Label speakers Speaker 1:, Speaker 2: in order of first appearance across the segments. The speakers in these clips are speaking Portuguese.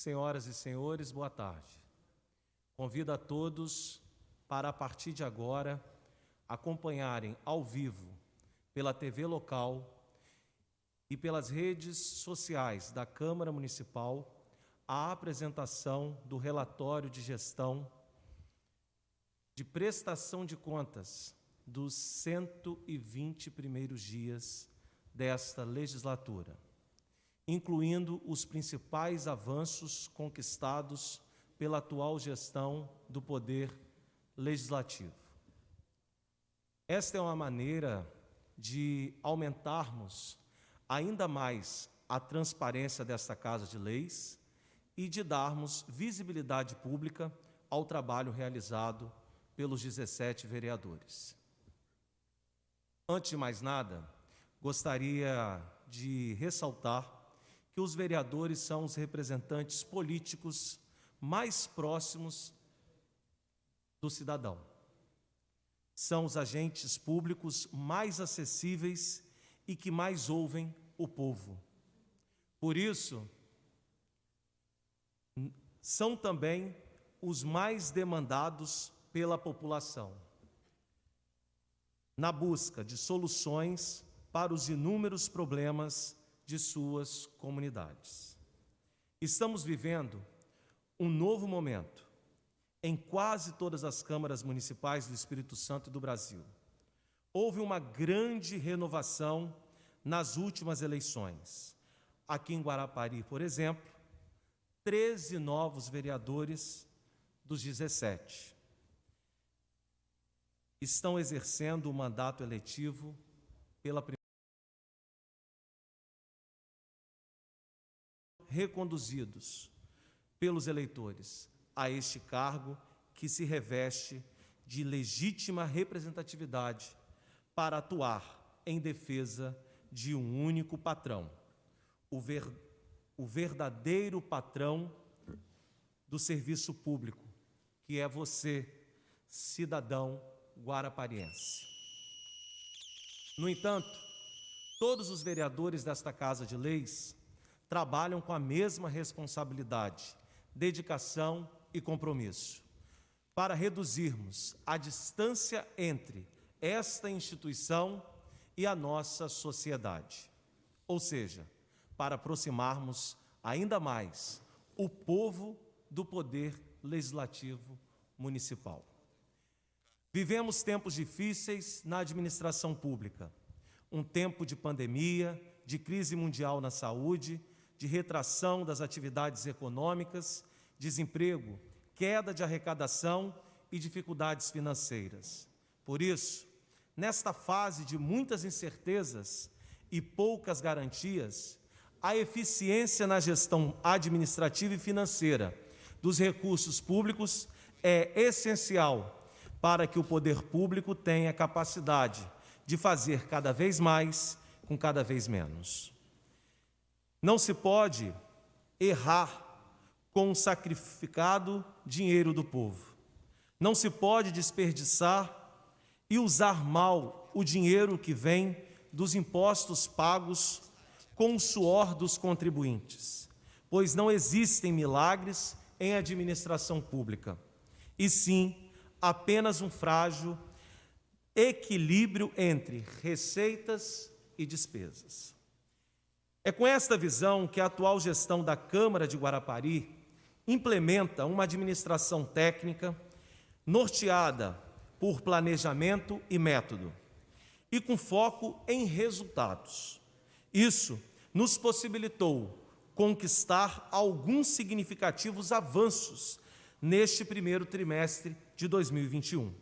Speaker 1: Senhoras e senhores, boa tarde. Convido a todos para, a partir de agora, acompanharem ao vivo, pela TV local e pelas redes sociais da Câmara Municipal, a apresentação do relatório de gestão de prestação de contas dos 120 primeiros dias desta legislatura, incluindo os principais avanços conquistados pela atual gestão do Poder Legislativo. Esta é uma maneira de aumentarmos ainda mais a transparência desta Casa de Leis e de darmos visibilidade pública ao trabalho realizado pelos 17 vereadores. Antes de mais nada, gostaria de ressaltar que os vereadores são os representantes políticos mais próximos do cidadão. São os agentes públicos mais acessíveis e que mais ouvem o povo. Por isso, são também os mais demandados pela população, na busca de soluções para os inúmeros problemas de suas comunidades. Estamos vivendo um novo momento em quase todas as câmaras municipais do Espírito Santo e do Brasil. Houve uma grande renovação nas últimas eleições. Aqui em Guarapari, por exemplo, 13 novos vereadores dos 17 estão exercendo o mandato eletivo pela primeira vez, reconduzidos pelos eleitores a este cargo que se reveste de legítima representatividade para atuar em defesa de um único patrão, o verdadeiro patrão do serviço público, que é você, cidadão guarapariense. No entanto, todos os vereadores desta Casa de Leis trabalham com a mesma responsabilidade, dedicação e compromisso, para reduzirmos a distância entre esta instituição e a nossa sociedade, ou seja, para aproximarmos ainda mais o povo do Poder Legislativo Municipal. Vivemos tempos difíceis na administração pública, um tempo de pandemia, de crise mundial na saúde, de retração das atividades econômicas, desemprego, queda de arrecadação e dificuldades financeiras. Por isso, nesta fase de muitas incertezas e poucas garantias, a eficiência na gestão administrativa e financeira dos recursos públicos é essencial para que o poder público tenha capacidade de fazer cada vez mais com cada vez menos. Não se pode errar com o sacrificado dinheiro do povo. Não se pode desperdiçar e usar mal o dinheiro que vem dos impostos pagos com o suor dos contribuintes, pois não existem milagres em administração pública, e sim apenas um frágil equilíbrio entre receitas e despesas. É com esta visão que a atual gestão da Câmara de Guarapari implementa uma administração técnica norteada por planejamento e método, e com foco em resultados. Isso nos possibilitou conquistar alguns significativos avanços neste primeiro trimestre de 2021.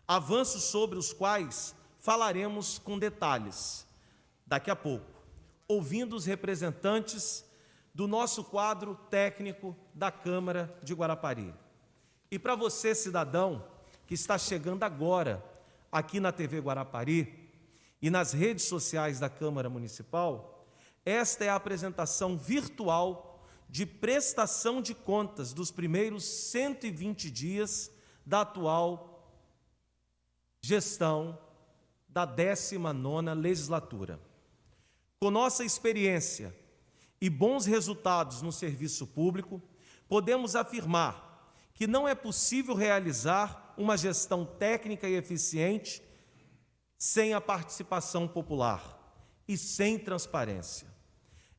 Speaker 1: Avanços sobre os quais falaremos com detalhes daqui a pouco, ouvindo os representantes do nosso quadro técnico da Câmara de Guarapari. E para você, cidadão, que está chegando agora aqui na TV Guarapari e nas redes sociais da Câmara Municipal, esta é a apresentação virtual de prestação de contas dos primeiros 120 dias da atual gestão da 19ª legislatura. Com nossa experiência e bons resultados no serviço público, podemos afirmar que não é possível realizar uma gestão técnica e eficiente sem a participação popular e sem transparência.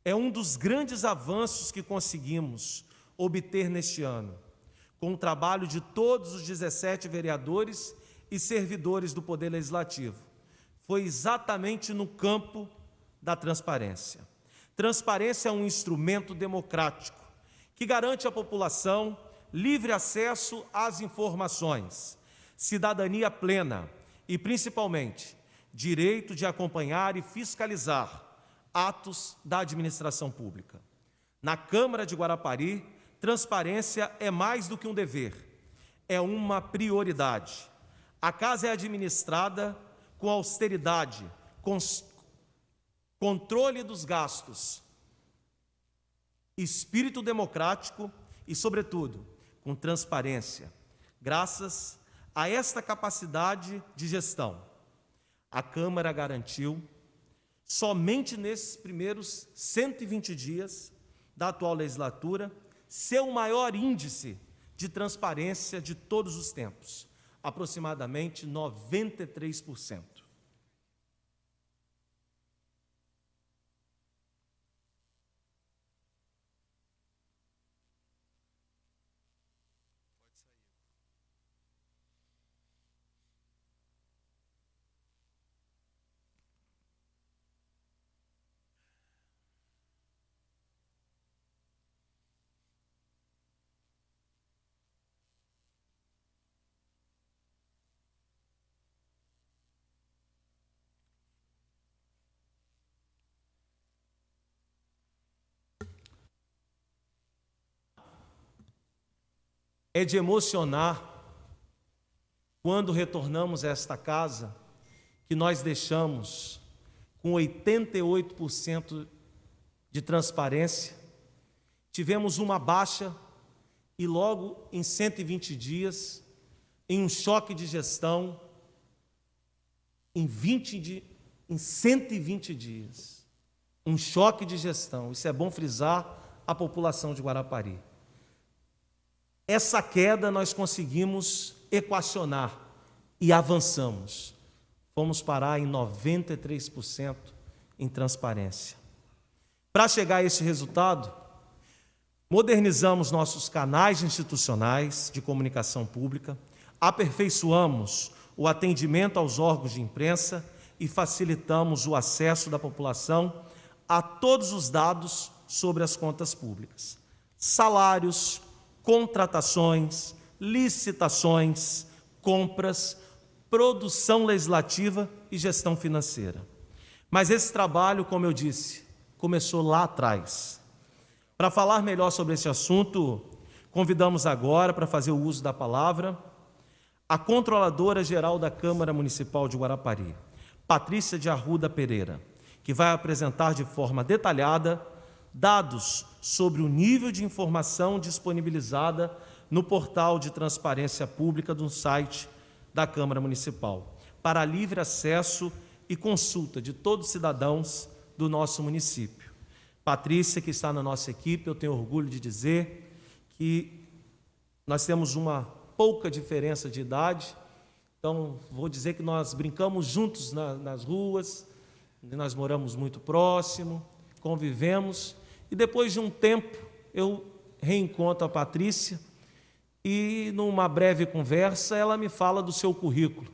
Speaker 1: É um dos grandes avanços que conseguimos obter neste ano, com o trabalho de todos os 17 vereadores e servidores do Poder Legislativo. Foi exatamente no campo da transparência. Transparência é um instrumento democrático que garante à população livre acesso às informações, cidadania plena e, principalmente, direito de acompanhar e fiscalizar atos da administração pública. Na Câmara de Guarapari, transparência é mais do que um dever, é uma prioridade. A casa é administrada com austeridade, com controle dos gastos, espírito democrático e, sobretudo, com transparência. Graças a esta capacidade de gestão, a Câmara garantiu, somente nesses primeiros 120 dias da atual legislatura, seu maior índice de transparência de todos os tempos, aproximadamente 93%. É de emocionar quando retornamos a esta casa que nós deixamos com 88% de transparência. Tivemos uma baixa e logo em 120 dias, em um choque de gestão, em 120 dias, um choque de gestão. Isso é bom frisar à população de Guarapari. Essa queda nós conseguimos equacionar e avançamos. Fomos parar em 93% em transparência. Para chegar a esse resultado, modernizamos nossos canais institucionais de comunicação pública, aperfeiçoamos o atendimento aos órgãos de imprensa e facilitamos o acesso da população a todos os dados sobre as contas públicas. Salários, contratações, licitações, compras, produção legislativa e gestão financeira. Mas esse trabalho, como eu disse, começou lá atrás. Para falar melhor sobre esse assunto, convidamos agora, para fazer o uso da palavra, a Controladora-Geral da Câmara Municipal de Guarapari, Patrícia de Arruda Pereira, que vai apresentar de forma detalhada dados sobre o nível de informação disponibilizada no portal de transparência pública do site da Câmara Municipal, para livre acesso e consulta de todos os cidadãos do nosso município. Patrícia, que está na nossa equipe, eu tenho orgulho de dizer que nós temos uma pouca diferença de idade, então vou dizer que nós brincamos juntos nas ruas, nós moramos muito próximo, convivemos, e depois de um tempo eu reencontro a Patrícia e, numa breve conversa, ela me fala do seu currículo.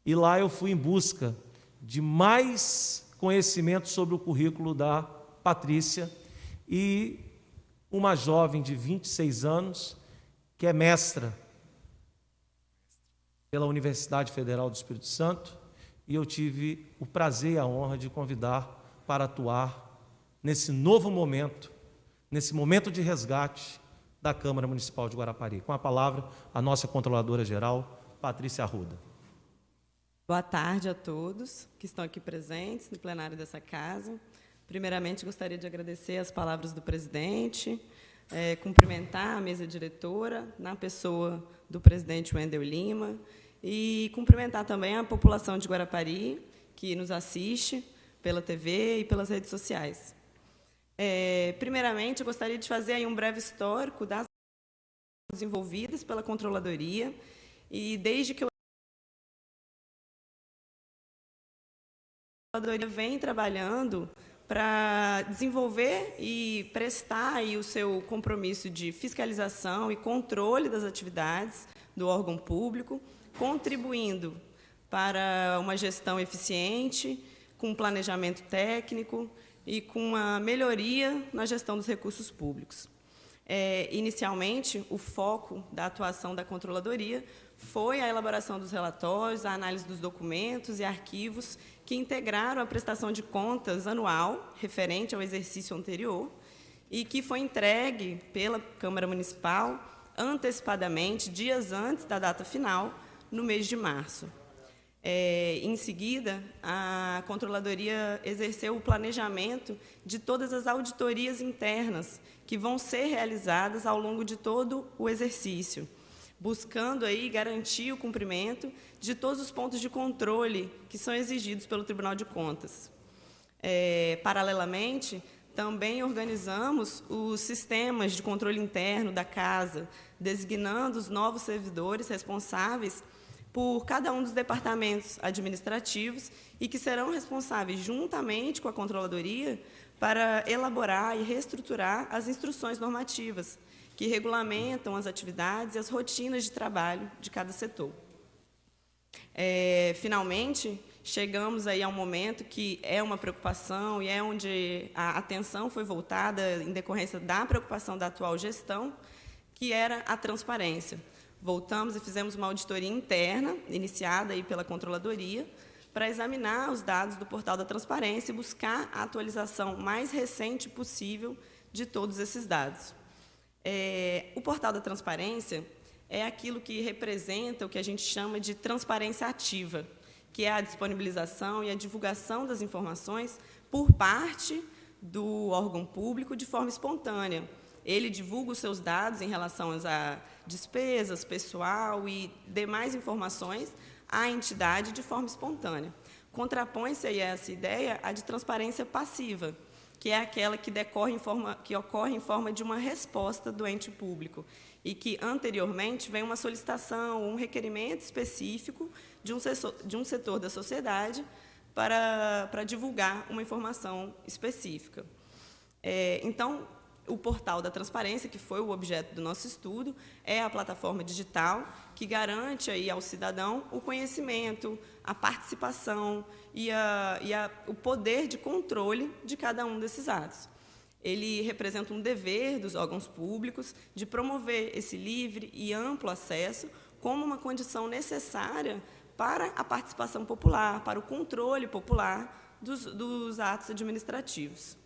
Speaker 1: E lá eu fui em busca de mais conhecimento sobre o currículo da Patrícia, e uma jovem de 26 anos, que é mestra pela Universidade Federal do Espírito Santo, e eu tive o prazer e a honra de convidar para atuar nesse novo momento, nesse momento de resgate da Câmara Municipal de Guarapari. Com a palavra, a nossa Controladora-Geral, Patrícia Arruda.
Speaker 2: Boa tarde a todos que estão aqui presentes no plenário dessa casa. Primeiramente, gostaria de agradecer as palavras do presidente, cumprimentar a mesa diretora, na pessoa do presidente Wendel Lima, e cumprimentar também a população de Guarapari, que nos assiste pela TV e pelas redes sociais. Primeiramente, eu gostaria de fazer aí um breve histórico das desenvolvidas pela Controladoria, e desde que a Controladoria vem trabalhando para desenvolver e prestar aí o seu compromisso de fiscalização e controle das atividades do órgão público, contribuindo para uma gestão eficiente, com planejamento técnico e com uma melhoria na gestão dos recursos públicos. Inicialmente, o foco da atuação da Controladoria foi a elaboração dos relatórios, a análise dos documentos e arquivos que integraram a prestação de contas anual referente ao exercício anterior e que foi entregue pela Câmara Municipal antecipadamente, dias antes da data final, no mês de março. Em seguida, a Controladoria exerceu o planejamento de todas as auditorias internas que vão ser realizadas ao longo de todo o exercício, buscando aí garantir o cumprimento de todos os pontos de controle que são exigidos pelo Tribunal de Contas. Paralelamente, também organizamos os sistemas de controle interno da Casa, designando os novos servidores responsáveis por cada um dos departamentos administrativos e que serão responsáveis, juntamente com a Controladoria, para elaborar e reestruturar as instruções normativas que regulamentam as atividades e as rotinas de trabalho de cada setor. Finalmente, chegamos aí a um momento que é uma preocupação e é onde a atenção foi voltada em decorrência da preocupação da atual gestão, que era a transparência. Voltamos e fizemos uma auditoria interna, iniciada aí pela Controladoria, para examinar os dados do Portal da Transparência e buscar a atualização mais recente possível de todos esses dados. O Portal da Transparência é aquilo que representa o que a gente chama de transparência ativa, que é a disponibilização e a divulgação das informações por parte do órgão público de forma espontânea. Ele divulga os seus dados em relação a despesas, pessoal e demais informações à entidade de forma espontânea. Contrapõe-se a essa ideia a de transparência passiva, que é aquela que ocorre em forma de uma resposta do ente público e que, anteriormente, vem uma solicitação, um requerimento específico de um setor da sociedade para divulgar uma informação específica. Então, o Portal da Transparência, que foi o objeto do nosso estudo, é a plataforma digital que garante aí ao cidadão o conhecimento, a participação e o poder de controle de cada um desses atos. Ele representa um dever dos órgãos públicos de promover esse livre e amplo acesso como uma condição necessária para a participação popular, para o controle popular dos atos administrativos.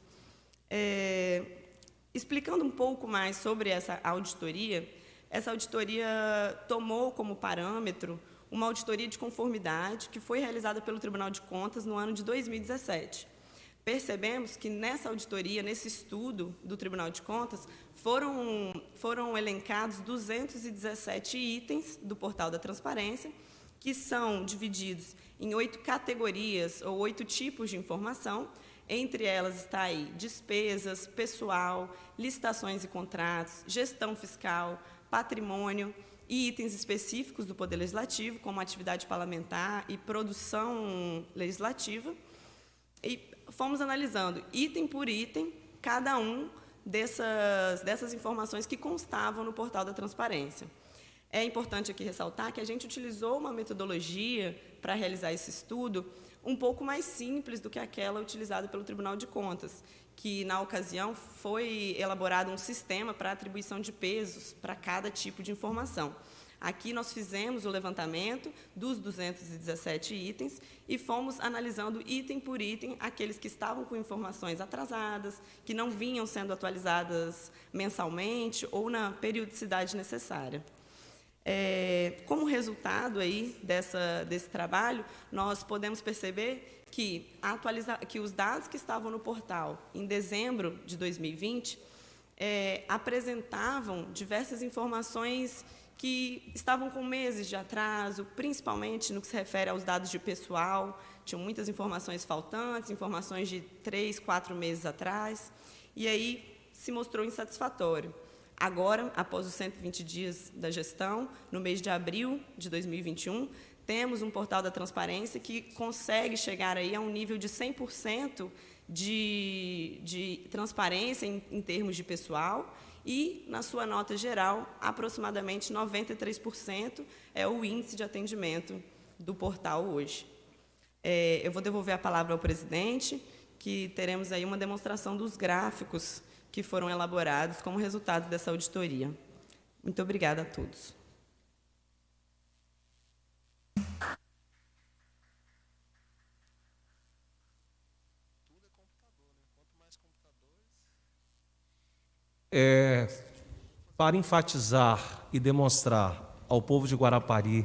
Speaker 2: Explicando um pouco mais sobre essa auditoria tomou como parâmetro uma auditoria de conformidade que foi realizada pelo Tribunal de Contas no ano de 2017. Percebemos que nessa auditoria, nesse estudo do Tribunal de Contas, foram elencados 217 itens do Portal da Transparência, que são divididos em 8 categorias ou 8 tipos de informação. Entre elas está aí despesas, pessoal, licitações e contratos, gestão fiscal, patrimônio e itens específicos do Poder Legislativo, como atividade parlamentar e produção legislativa. E fomos analisando, item por item, cada um dessas informações que constavam no Portal da Transparência. É importante aqui ressaltar que a gente utilizou uma metodologia para realizar esse estudo um pouco mais simples do que aquela utilizada pelo Tribunal de Contas, que, na ocasião, foi elaborado um sistema para atribuição de pesos para cada tipo de informação. Aqui nós fizemos o levantamento dos 217 itens e fomos analisando item por item aqueles que estavam com informações atrasadas, que não vinham sendo atualizadas mensalmente ou na periodicidade necessária. Como resultado aí desse trabalho, nós podemos perceber que os dados que estavam no portal em dezembro de 2020 apresentavam diversas informações que estavam com meses de atraso, principalmente no que se refere aos dados de pessoal. Tinham muitas informações faltantes, informações de 3, 4 meses atrás, e aí se mostrou insatisfatório. Agora, após os 120 dias da gestão, no mês de abril de 2021, temos um portal da transparência que consegue chegar aí a um nível de 100% de transparência em termos de pessoal e, na sua nota geral, aproximadamente 93% é o índice de atendimento do portal hoje. Eu vou devolver a palavra ao presidente, que teremos aí uma demonstração dos gráficos que foram elaborados como resultado dessa auditoria. Muito obrigada a todos.
Speaker 1: Para enfatizar e demonstrar ao povo de Guarapari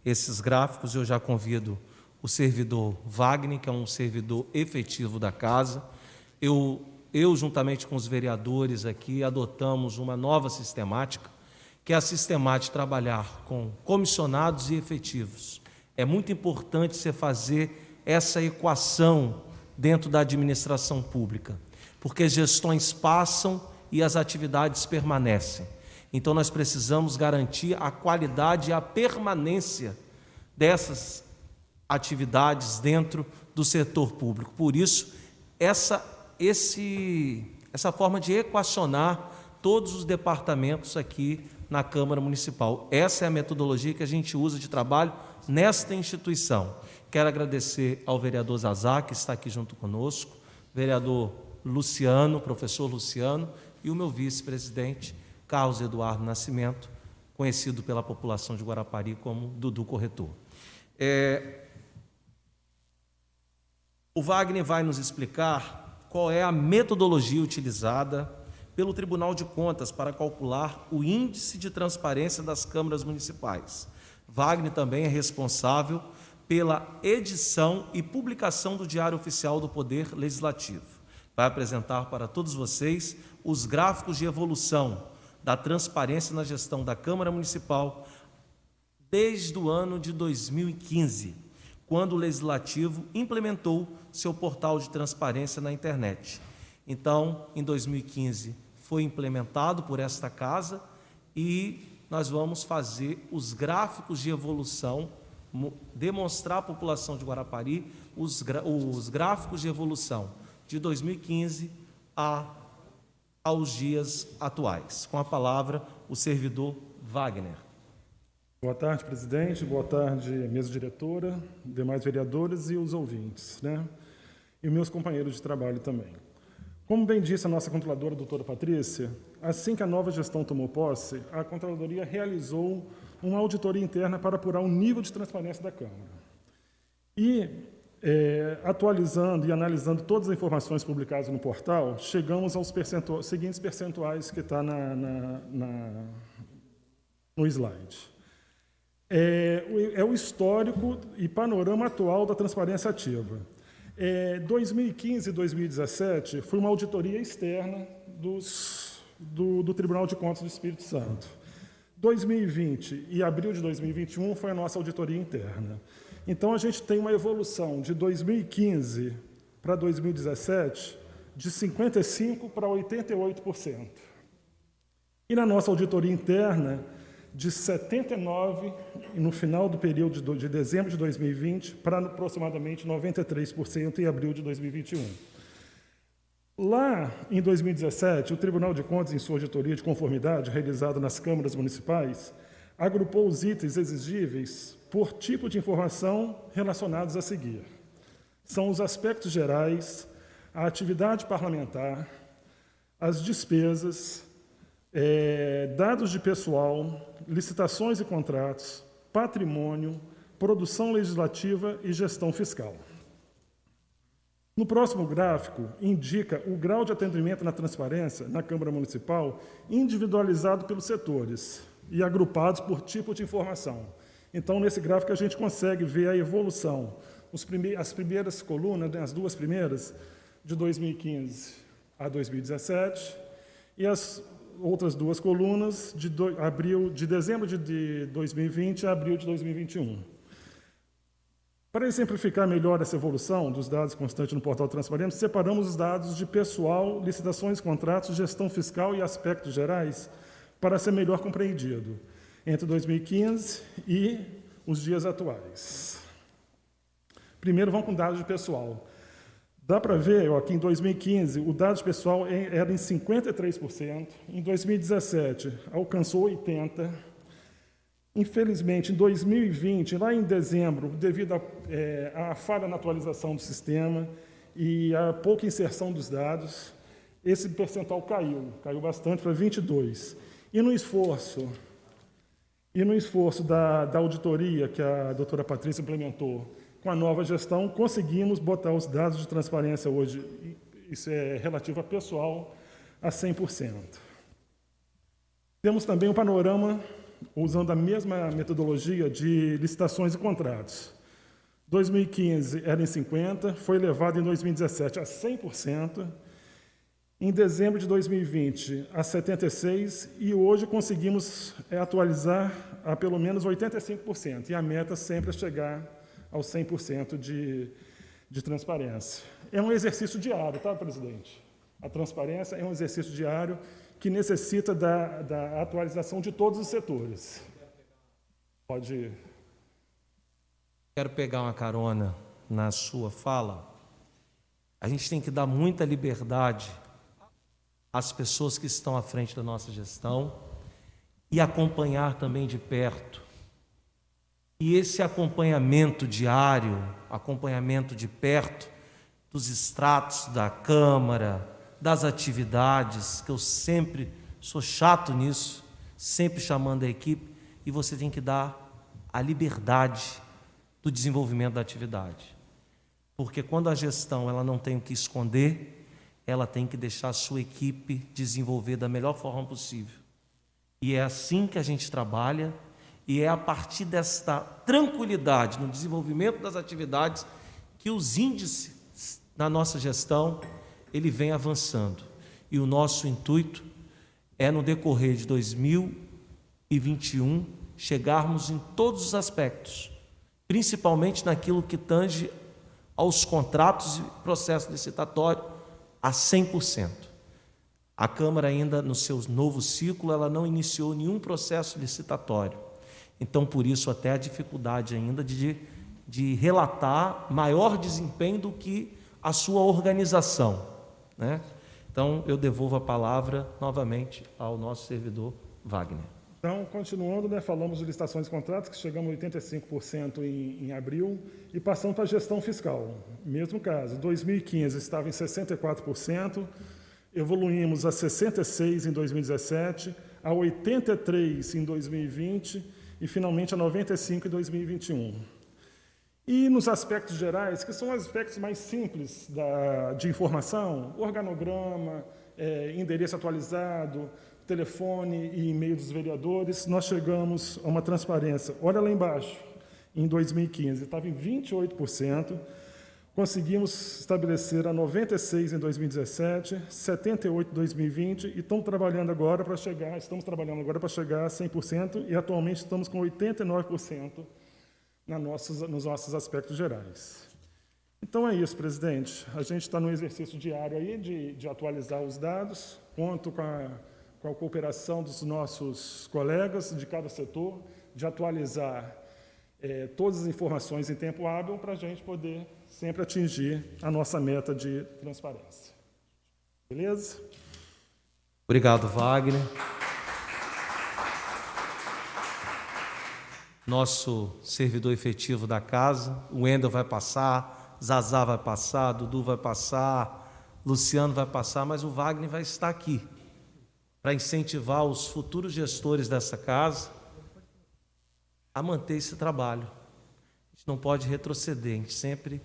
Speaker 1: esses gráficos, eu já convido o servidor Wagner, que é um servidor efetivo da casa. Eu juntamente com os vereadores aqui, adotamos uma nova sistemática, que é a sistemática de trabalhar com comissionados e efetivos. É muito importante você fazer essa equação dentro da administração pública, porque gestões passam e as atividades permanecem. Então, nós precisamos garantir a qualidade e a permanência dessas atividades dentro do setor público. Por isso, essa forma de equacionar todos os departamentos aqui na Câmara Municipal. Essa é a metodologia que a gente usa de trabalho nesta instituição. Quero agradecer ao vereador Zazá, que está aqui junto conosco, vereador Luciano, professor Luciano, e o meu vice-presidente, Carlos Eduardo Nascimento, conhecido pela população de Guarapari como Dudu Corretor. O Wagner vai nos explicar qual é a metodologia utilizada pelo Tribunal de Contas para calcular o índice de transparência das câmaras municipais. Wagner também é responsável pela edição e publicação do Diário Oficial do Poder Legislativo. Vai apresentar para todos vocês os gráficos de evolução da transparência na gestão da Câmara Municipal desde o ano de 2015, quando o Legislativo implementou seu portal de transparência na internet. Então, em 2015, foi implementado por esta casa e nós vamos fazer os gráficos de evolução, demonstrar à população de Guarapari os gráficos de evolução de 2015 aos dias atuais. Com a palavra, o servidor Wagner.
Speaker 3: Boa tarde, presidente. Boa tarde, mesa diretora, demais vereadores e os ouvintes, E meus companheiros de trabalho também. Como bem disse a nossa controladora, doutora Patrícia, assim que a nova gestão tomou posse, a Controladoria realizou uma auditoria interna para apurar o nível de transparência da Câmara. E, atualizando e analisando todas as informações publicadas no portal, chegamos aos seguintes percentuais que está no slide. É o histórico e panorama atual da transparência ativa. 2015 e 2017 foi uma auditoria externa do Tribunal de Contas do Espírito Santo. 2020 e abril de 2021 foi a nossa auditoria interna. Então, a gente tem uma evolução de 2015 para 2017 de 55% para 88%. E na nossa auditoria interna, de 79% no final do período de dezembro de 2020 para aproximadamente 93% em abril de 2021. Lá, em 2017, o Tribunal de Contas, em sua auditoria de conformidade realizada nas câmaras municipais, agrupou os itens exigíveis por tipo de informação relacionados a seguir. São os aspectos gerais, a atividade parlamentar, as despesas, dados de pessoal, licitações e contratos, patrimônio, produção legislativa e gestão fiscal. No próximo gráfico, indica o grau de atendimento na transparência na Câmara Municipal individualizado pelos setores e agrupados por tipo de informação. Então, nesse gráfico, a gente consegue ver a evolução. As primeiras colunas, as duas primeiras, de 2015 a 2017, e as outras duas colunas de dezembro de 2020 a abril de 2021. Para exemplificar melhor essa evolução dos dados constantes no portal Transparência, separamos os dados de pessoal, licitações, contratos, gestão fiscal e aspectos gerais para ser melhor compreendido entre 2015 e os dias atuais. Primeiro, vamos com dados de pessoal. Dá para ver, ó, que em 2015 o dado de pessoal era em 53%, em 2017 alcançou 80%, infelizmente em 2020, lá em dezembro, devido à falha na atualização do sistema e a pouca inserção dos dados, esse percentual caiu bastante para 22%. E no esforço da auditoria que a doutora Patrícia implementou com a nova gestão, conseguimos botar os dados de transparência hoje, isso é relativo a pessoal, a 100%. Temos também um panorama usando a mesma metodologia de licitações e contratos. 2015 era em 50%, foi elevado em 2017 a 100%, em dezembro de 2020 a 76%, e hoje conseguimos atualizar a pelo menos 85%, e a meta sempre é chegar aos 100% de transparência. É um exercício diário, tá, presidente? A transparência é um exercício diário que necessita da atualização de todos os setores. Pode ir.
Speaker 1: Quero pegar uma carona na sua fala. A gente tem que dar muita liberdade às pessoas que estão à frente da nossa gestão e acompanhar também de perto. E esse acompanhamento diário, acompanhamento de perto dos extratos da Câmara, das atividades, que eu sempre sou chato nisso, sempre chamando a equipe, e você tem que dar a liberdade do desenvolvimento da atividade. Porque quando a gestão ela não tem o que esconder, ela tem que deixar a sua equipe desenvolver da melhor forma possível. E é assim que a gente trabalha, e é a partir desta tranquilidade no desenvolvimento das atividades que os índices na nossa gestão ele vem avançando. E o nosso intuito é, no decorrer de 2021, chegarmos em todos os aspectos, principalmente naquilo que tange aos contratos e processo licitatório, a 100%. A Câmara ainda, no seu novo ciclo, ela não iniciou nenhum processo licitatório. Então, por isso, até a dificuldade ainda de relatar maior desempenho do que a sua organização, né? Então, eu devolvo a palavra novamente ao nosso servidor Wagner.
Speaker 3: Então, continuando, né, falamos de licitações e contratos, que chegamos a 85% em abril, e passando para a gestão fiscal. Mesmo caso, 2015 estava em 64%, evoluímos a 66% em 2017, a 83% em 2020 e, finalmente, a 95% em 2021. E nos aspectos gerais, que são os aspectos mais simples de informação, organograma, endereço atualizado, telefone e e-mail dos vereadores, nós chegamos a uma transparência. Olha lá embaixo, em 2015, estava em 28%, conseguimos estabelecer a 96% em 2017, 78% em 2020, e estamos trabalhando agora para chegar a 100%, e atualmente estamos com 89% nos nossos aspectos gerais. Então é isso, presidente. A gente está no exercício diário aí de atualizar os dados, conto com a cooperação dos nossos colegas de cada setor, de atualizar todas as informações em tempo hábil para a gente poder sempre atingir a nossa meta de transparência. Beleza?
Speaker 1: Obrigado, Wagner. Nosso servidor efetivo da casa, o Wendel vai passar, Zazá vai passar, Dudu vai passar, Luciano vai passar, mas o Wagner vai estar aqui para incentivar os futuros gestores dessa casa a manter esse trabalho. A gente não pode retroceder, a gente sempre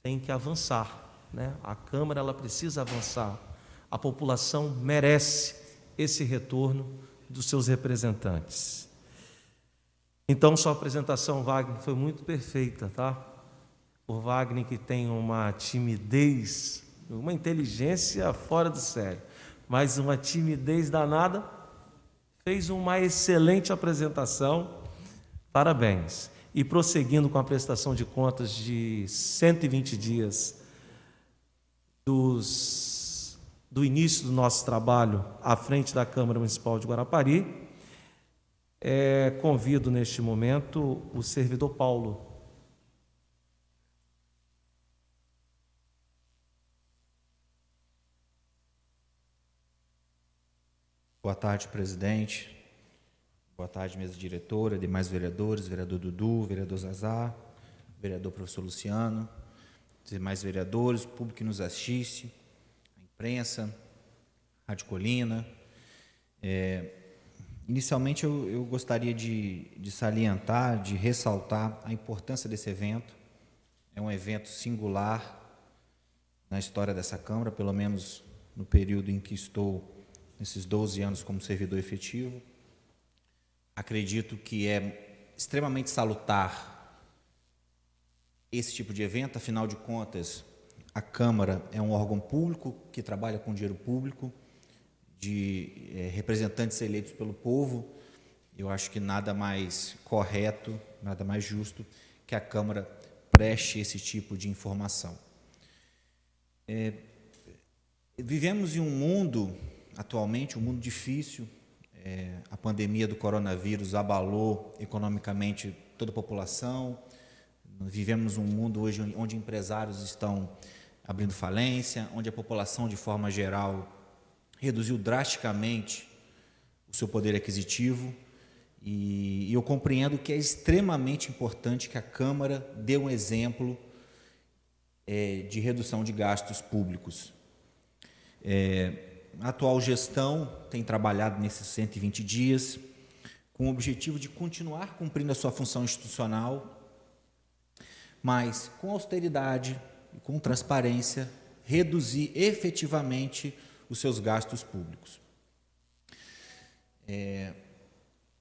Speaker 1: tem que avançar, né? A Câmara ela precisa avançar, a população merece esse retorno dos seus representantes. Então, sua apresentação, Wagner, foi muito perfeita, tá? O Wagner, que tem uma timidez, uma inteligência fora do sério, mas uma timidez danada, fez uma excelente apresentação. Parabéns. E prosseguindo com a prestação de contas de 120 dias dos do início do nosso trabalho à frente da Câmara Municipal de Guarapari, convido neste momento o servidor Paulo.
Speaker 4: Boa tarde, presidente. Boa tarde, mesa diretora, demais vereadores, vereador Dudu, vereador Zazá, vereador professor Luciano, demais vereadores, o público que nos assiste, a imprensa, Rádio Colina. Inicialmente, eu gostaria de salientar, de ressaltar a importância desse evento. É um evento singular na história dessa Câmara, pelo menos no período em que estou, nesses 12 anos como servidor efetivo. Acredito que é extremamente salutar esse tipo de evento, afinal de contas, a Câmara é um órgão público que trabalha com dinheiro público, de representantes eleitos pelo povo. Eu acho que nada mais correto, nada mais justo que a Câmara preste esse tipo de informação. Vivemos em um mundo, atualmente, um mundo difícil. A pandemia do coronavírus abalou economicamente toda a população. Vivemos um mundo hoje onde empresários estão abrindo falência, onde a população, de forma geral, reduziu drasticamente o seu poder aquisitivo, e eu compreendo que é extremamente importante que a Câmara dê um exemplo de redução de gastos públicos. A atual gestão tem trabalhado nesses 120 dias com o objetivo de continuar cumprindo a sua função institucional, mas com austeridade e com transparência, reduzir efetivamente os seus gastos públicos.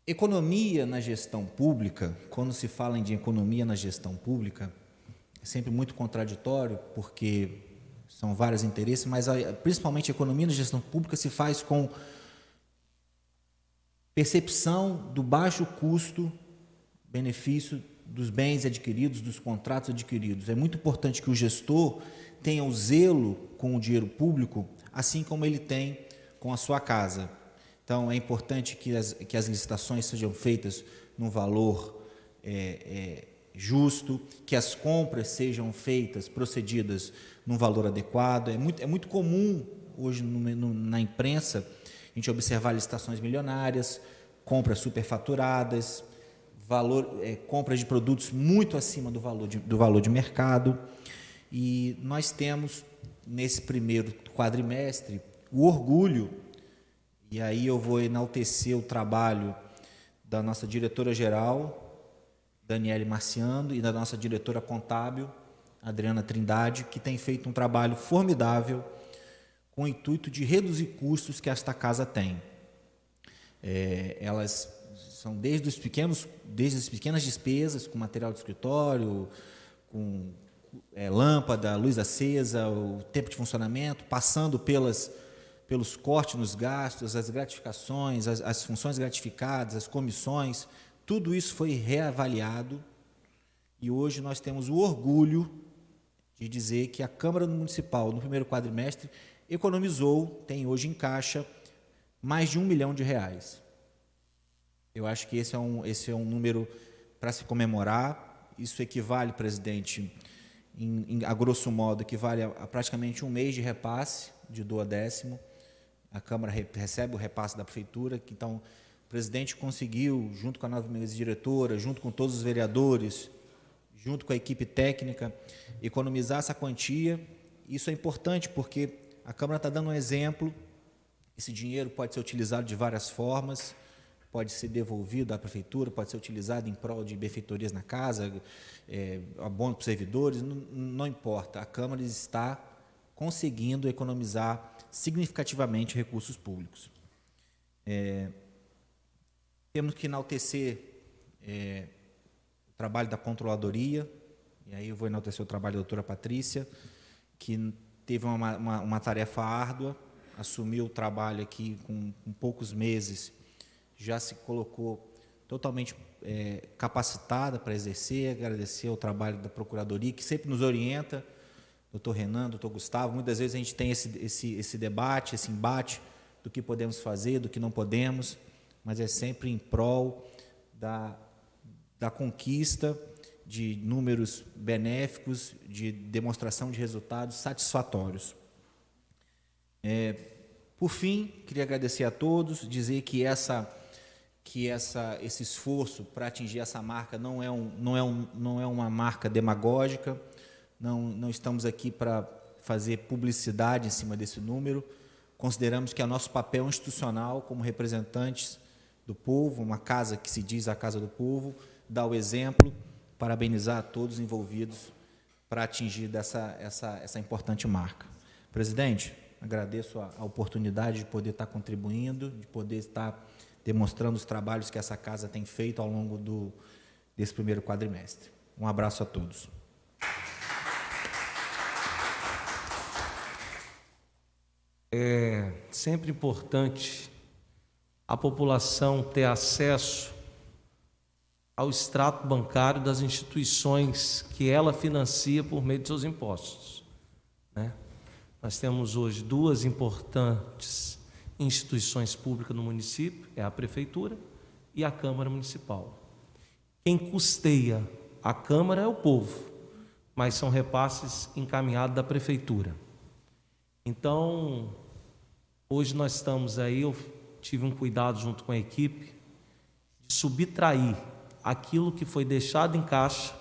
Speaker 4: Economia na gestão pública, quando se fala em economia na gestão pública, é sempre muito contraditório, porque são vários interesses, mas principalmente a economia na gestão pública se faz com percepção do baixo custo-benefício dos bens adquiridos, dos contratos adquiridos. É muito importante que o gestor tenha o zelo com o dinheiro público, assim como ele tem com a sua casa. Então, é importante que as licitações sejam feitas num valor justo, que as compras sejam feitas, procedidas num valor adequado. É muito comum hoje na imprensa a gente observar licitações milionárias, compras superfaturadas, compras de produtos muito acima do valor de mercado. E nós temos, nesse primeiro quadrimestre, o orgulho, e aí eu vou enaltecer o trabalho da nossa diretora-geral, Daniele Marciano, e da nossa diretora contábil, Adriana Trindade, que tem feito um trabalho formidável com o intuito de reduzir custos que esta casa tem. Elas são desde as pequenas despesas, com material de escritório, com lâmpada, luz acesa, o tempo de funcionamento, passando pelos cortes nos gastos, as gratificações, as funções gratificadas, as comissões. Tudo isso foi reavaliado e hoje nós temos o orgulho de dizer que a Câmara Municipal, no primeiro quadrimestre, economizou, tem hoje em caixa, mais de R$1 milhão. Eu acho que esse é um número para se comemorar. Isso equivale, presidente, a grosso modo, equivale a praticamente um mês de repasse de duodécimo. A Câmara recebe o repasse da Prefeitura, então o presidente conseguiu, junto com a nova mesa diretora, junto com todos os vereadores, junto com a equipe técnica, economizar essa quantia. Isso é importante porque a Câmara está dando um exemplo. Esse dinheiro pode ser utilizado de várias formas, pode ser devolvido à Prefeitura, pode ser utilizado em prol de benfeitorias na casa, abono para os servidores, não importa. A Câmara está conseguindo economizar significativamente recursos públicos. Temos que enaltecer o trabalho da Controladoria, e aí eu vou enaltecer o trabalho da doutora Patrícia, que teve uma tarefa árdua, assumiu o trabalho aqui com poucos meses, já se colocou totalmente capacitada para exercer. Agradecer o trabalho da Procuradoria, que sempre nos orienta doutor Renan, doutor Gustavo. Muitas vezes a gente tem esse debate, esse embate do que podemos fazer, do que não podemos, mas é sempre em prol da conquista de números benéficos, de demonstração de resultados satisfatórios. Por fim, queria agradecer a todos, dizer que esse esforço para atingir essa marca não é uma marca demagógica, não estamos aqui para fazer publicidade em cima desse número. Consideramos que é nosso papel institucional como representantes do povo, uma casa que se diz a Casa do Povo, dar o exemplo, parabenizar a todos os envolvidos para atingir essa importante marca. Presidente, agradeço a oportunidade de poder estar contribuindo, de poder estar demonstrando os trabalhos que essa casa tem feito ao longo desse primeiro quadrimestre. Um abraço a todos.
Speaker 1: É sempre importante a população ter acesso ao extrato bancário das instituições que ela financia por meio de seus impostos, né? Nós temos hoje duas importantes instituições públicas no município, é a Prefeitura e a Câmara Municipal. Quem custeia a Câmara é o povo, mas são repasses encaminhados da Prefeitura. Então, hoje nós estamos aí, eu tive um cuidado junto com a equipe, de subtrair aquilo que foi deixado em caixa,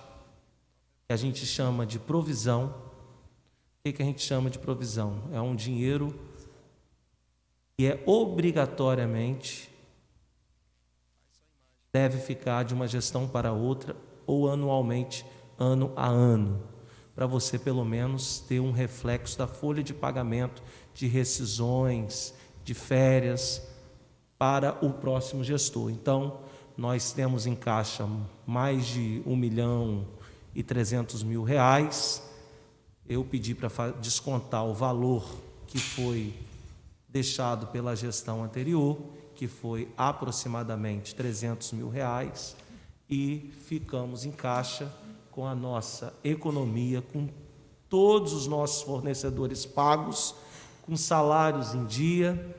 Speaker 1: que a gente chama de provisão. O que a gente chama de provisão? É um dinheiro que é obrigatoriamente deve ficar de uma gestão para outra ou anualmente, ano a ano, para você pelo menos ter um reflexo da folha de pagamento de rescisões, de férias para o próximo gestor. Então, nós temos em caixa mais de R$1.300.000. Eu pedi para descontar o valor que foi deixado pela gestão anterior, que foi aproximadamente R$300.000, e ficamos em caixa com a nossa economia, com todos os nossos fornecedores pagos, com salários em dia,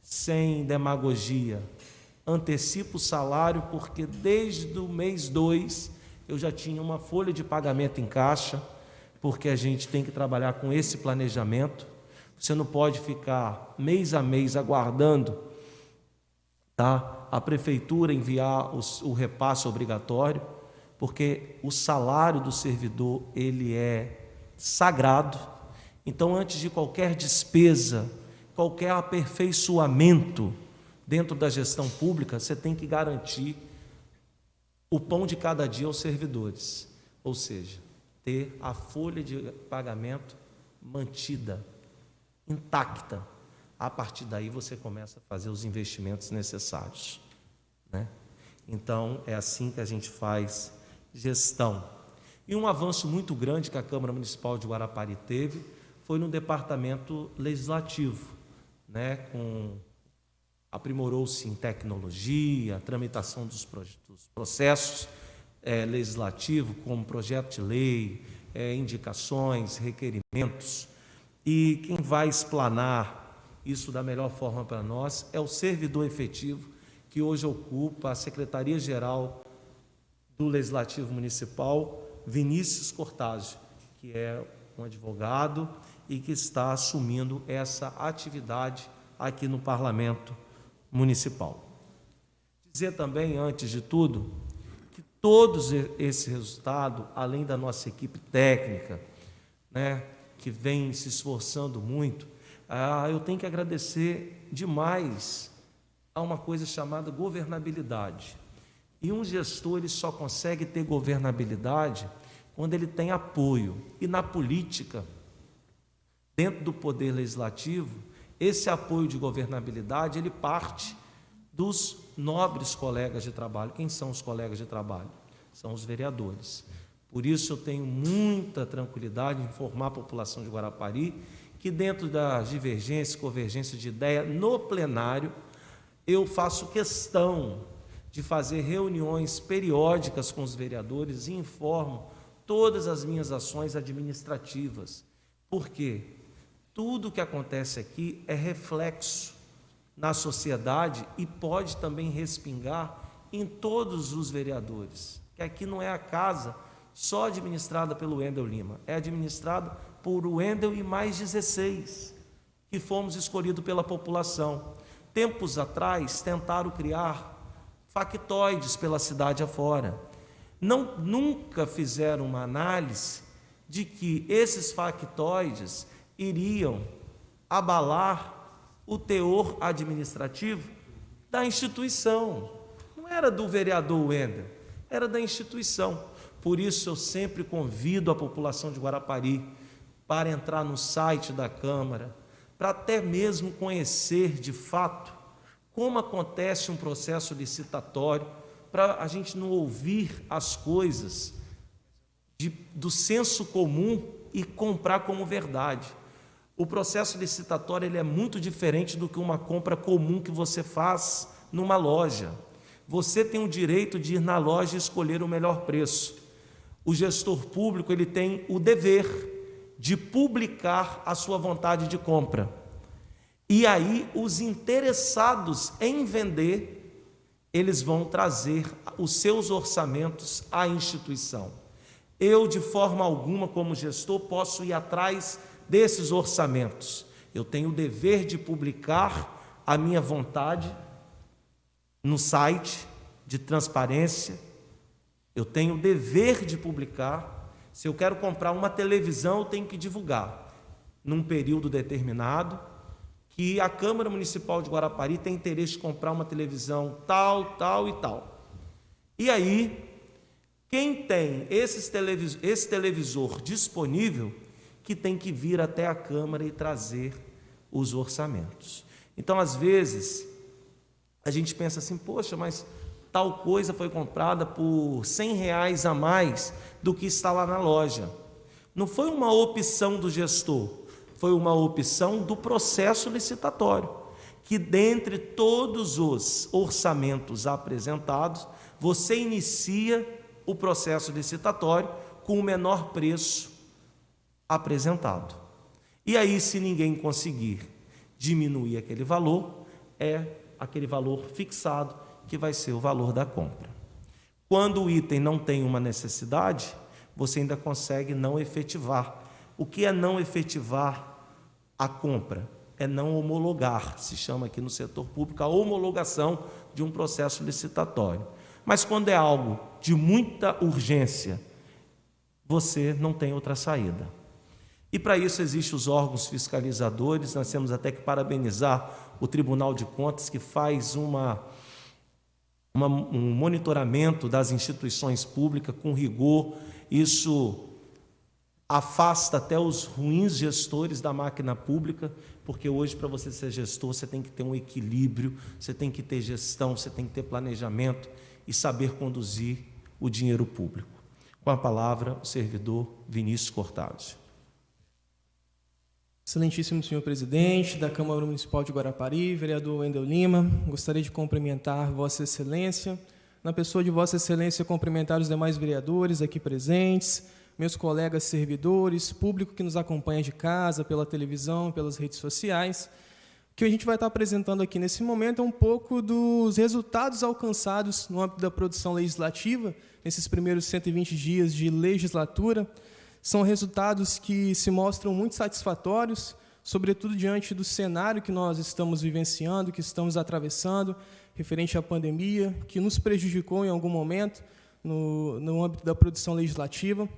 Speaker 1: sem demagogia. Antecipo o salário porque desde o mês 2 eu já tinha uma folha de pagamento em caixa, porque a gente tem que trabalhar com esse planejamento. Você não pode ficar mês a mês aguardando, tá? A prefeitura enviar o repasse obrigatório, porque o salário do servidor ele é sagrado. Então, antes de qualquer despesa, qualquer aperfeiçoamento dentro da gestão pública, você tem que garantir o pão de cada dia aos servidores, ou seja, ter a folha de pagamento mantida, intacta. A partir daí você começa a fazer os investimentos necessários, né? Então, é assim que a gente faz gestão. E um avanço muito grande que a Câmara Municipal de Guarapari teve foi no departamento legislativo, né? Aprimorou-se em tecnologia, a tramitação dos processos legislativos, como projeto de lei, indicações, requerimentos. E quem vai explanar isso da melhor forma para nós é o servidor efetivo que hoje ocupa a Secretaria-Geral do Legislativo Municipal, Vinícius Cortázio, que é um advogado e que está assumindo essa atividade aqui no Parlamento Municipal. Dizer também, antes de tudo, que todos esse resultado, além da nossa equipe técnica, né, que vem se esforçando muito, eu tenho que agradecer demais a uma coisa chamada governabilidade. E um gestor ele só consegue ter governabilidade quando ele tem apoio. E na política, dentro do poder legislativo, esse apoio de governabilidade ele parte dos nobres colegas de trabalho. Quem são os colegas de trabalho? São os vereadores. Por isso eu tenho muita tranquilidade em informar a população de Guarapari que dentro das divergências, convergências de ideia, no plenário, eu faço questão de fazer reuniões periódicas com os vereadores e informo todas as minhas ações administrativas, Porque tudo que acontece aqui é reflexo na sociedade e pode também respingar em todos os vereadores, que aqui não é a casa só administrada pelo Wendel Lima, é administrada por Wendel e mais 16, que fomos escolhidos pela população. Tempos atrás, tentaram criar factoides pela cidade afora. Nunca fizeram uma análise de que esses factoides iriam abalar o teor administrativo da instituição. Não era do vereador Wendel, era da instituição. Por isso eu sempre convido a população de Guarapari para entrar no site da Câmara, para até mesmo conhecer de fato como acontece um processo licitatório, para a gente não ouvir as coisas do senso comum e comprar como verdade. O processo licitatório ele é muito diferente do que uma compra comum que você faz numa loja. Você tem o direito de ir na loja e escolher o melhor preço. O gestor público ele tem o dever de publicar a sua vontade de compra. E aí os interessados em vender, eles vão trazer os seus orçamentos à instituição. Eu, de forma alguma, como gestor, posso ir atrás desses orçamentos. Eu tenho o dever de publicar a minha vontade no site de transparência. Eu tenho o dever de publicar. Se eu quero comprar uma televisão, eu tenho que divulgar num período determinado que a Câmara Municipal de Guarapari tem interesse de comprar uma televisão tal, tal e tal. E aí, quem tem esse televisor disponível, que tem que vir até a Câmara e trazer os orçamentos. Então, às vezes, a gente pensa assim, poxa, mas tal coisa foi comprada por R$100 a mais do que está lá na loja. Não foi uma opção do gestor, foi uma opção do processo licitatório, que dentre todos os orçamentos apresentados, você inicia o processo licitatório com o menor preço apresentado. E aí, se ninguém conseguir diminuir aquele valor, é aquele valor fixado, que vai ser o valor da compra. Quando o item não tem uma necessidade, você ainda consegue não efetivar. O que é não efetivar a compra? É não homologar, se chama aqui no setor público a homologação de um processo licitatório. Mas quando é algo de muita urgência, você não tem outra saída. E para isso existem os órgãos fiscalizadores, nós temos até que parabenizar o Tribunal de Contas, que faz um monitoramento das instituições públicas com rigor. Isso afasta até os ruins gestores da máquina pública, porque hoje, para você ser gestor, você tem que ter um equilíbrio, você tem que ter gestão, você tem que ter planejamento e saber conduzir o dinheiro público. Com a palavra, o servidor Vinícius Cortázio.
Speaker 5: Excelentíssimo senhor presidente da Câmara Municipal de Guarapari, vereador Wendel Lima, gostaria de cumprimentar Vossa Excelência, na pessoa de Vossa Excelência, cumprimentar os demais vereadores aqui presentes, meus colegas servidores, público que nos acompanha de casa, pela televisão, pelas redes sociais. O que a gente vai estar apresentando aqui nesse momento é um pouco dos resultados alcançados no âmbito da produção legislativa, nesses primeiros 120 dias de legislatura. São resultados que se mostram muito satisfatórios, sobretudo diante do cenário que nós estamos vivenciando, que estamos atravessando, referente à pandemia, que nos prejudicou em algum momento no âmbito da produção legislativa.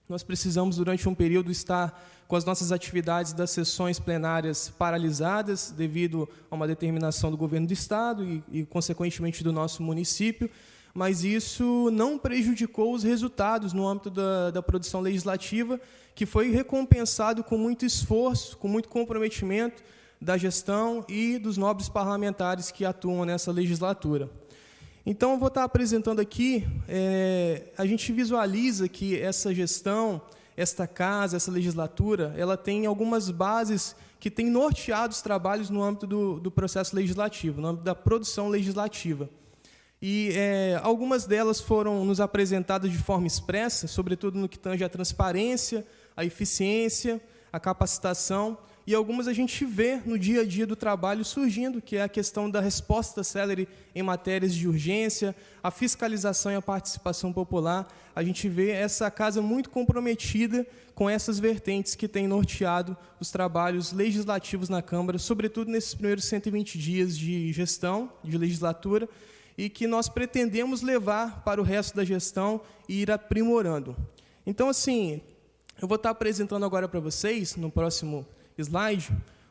Speaker 5: Nós precisamos, durante um período, estar com as nossas atividades das sessões plenárias paralisadas, devido a uma determinação do governo do Estado e consequentemente, do nosso município, mas isso não prejudicou os resultados no âmbito da produção legislativa, que foi recompensado com muito esforço, com muito comprometimento da gestão e dos nobres parlamentares que atuam nessa legislatura. Então, eu vou estar apresentando aqui, a gente visualiza que essa gestão, esta casa, essa legislatura, ela tem algumas bases que têm norteado os trabalhos no âmbito do processo legislativo, no âmbito da produção legislativa. E algumas delas foram nos apresentadas de forma expressa, sobretudo no que tange à transparência, à eficiência, a capacitação, e algumas a gente vê no dia a dia do trabalho surgindo, que é a questão da resposta célere em matérias de urgência, a fiscalização e a participação popular. A gente vê essa casa muito comprometida com essas vertentes que têm norteado os trabalhos legislativos na Câmara, sobretudo nesses primeiros 120 dias de gestão, de legislatura, e que nós pretendemos levar para o resto da gestão e ir aprimorando. Então, assim, eu vou estar apresentando agora para vocês, no próximo slide,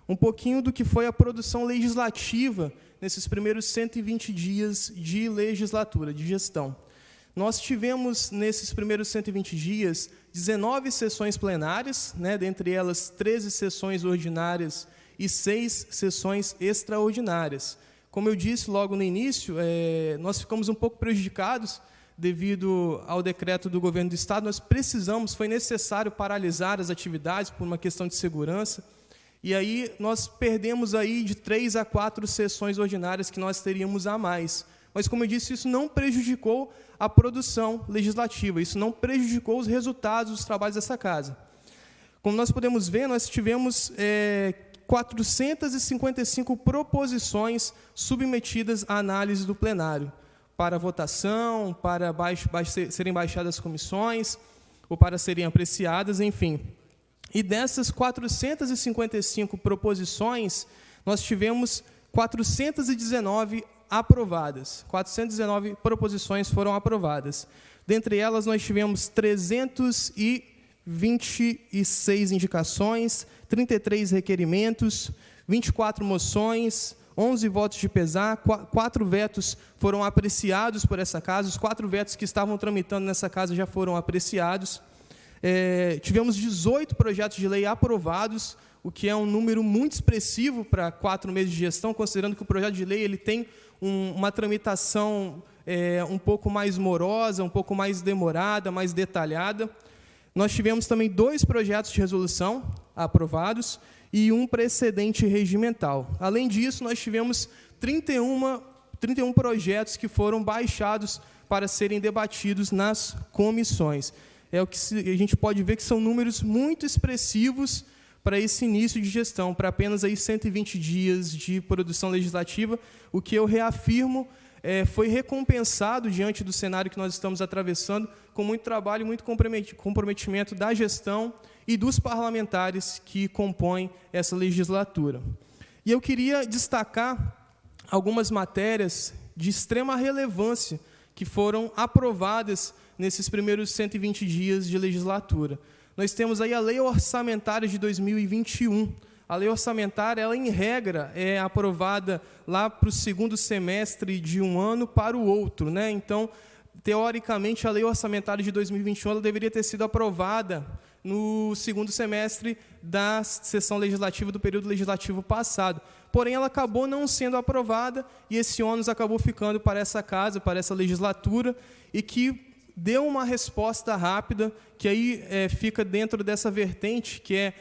Speaker 5: um pouquinho do que foi a produção legislativa nesses primeiros 120 dias de legislatura, de gestão. Nós tivemos, nesses primeiros 120 dias, 19 sessões plenárias, dentre elas 13 sessões ordinárias e 6 sessões extraordinárias. Como eu disse logo no início, nós ficamos um pouco prejudicados devido ao decreto do governo do Estado. Foi necessário paralisar as atividades por uma questão de segurança, e aí nós perdemos aí de 3 a 4 sessões ordinárias que nós teríamos a mais. Mas, como eu disse, isso não prejudicou a produção legislativa, isso não prejudicou os resultados dos trabalhos dessa casa. Como nós podemos ver, nós tivemos 455 proposições submetidas à análise do plenário, para votação, para serem baixadas comissões, ou para serem apreciadas, enfim. E dessas 455 proposições, nós tivemos 419 aprovadas. 419 proposições foram aprovadas. Dentre elas, nós tivemos 326 indicações, 33 requerimentos, 24 moções, 11 votos de pesar, 4 vetos foram apreciados por essa casa, os 4 vetos que estavam tramitando nessa casa já foram apreciados. Tivemos 18 projetos de lei aprovados, o que é um número muito expressivo para 4 meses de gestão, considerando que o projeto de lei ele tem uma tramitação um pouco mais morosa, um pouco mais demorada, mais detalhada. Nós tivemos também 2 projetos de resolução aprovados e um precedente regimental. Além disso, nós tivemos 31 projetos que foram baixados para serem debatidos nas comissões. É o que a gente pode ver que são números muito expressivos para esse início de gestão, para apenas aí 120 dias de produção legislativa, o que eu reafirmo foi recompensado diante do cenário que nós estamos atravessando, com muito trabalho e muito comprometimento da gestão e dos parlamentares que compõem essa legislatura. E eu queria destacar algumas matérias de extrema relevância que foram aprovadas nesses primeiros 120 dias de legislatura. Nós temos aí a Lei Orçamentária de 2021. A Lei Orçamentária, ela, em regra, é aprovada lá para o segundo semestre de um ano para o outro, Então, teoricamente, a Lei Orçamentária de 2021 ela deveria ter sido aprovada no segundo semestre da sessão legislativa do período legislativo passado. Porém, ela acabou não sendo aprovada e esse ônus acabou ficando para essa casa, para essa legislatura, e que deu uma resposta rápida, que aí fica dentro dessa vertente, que é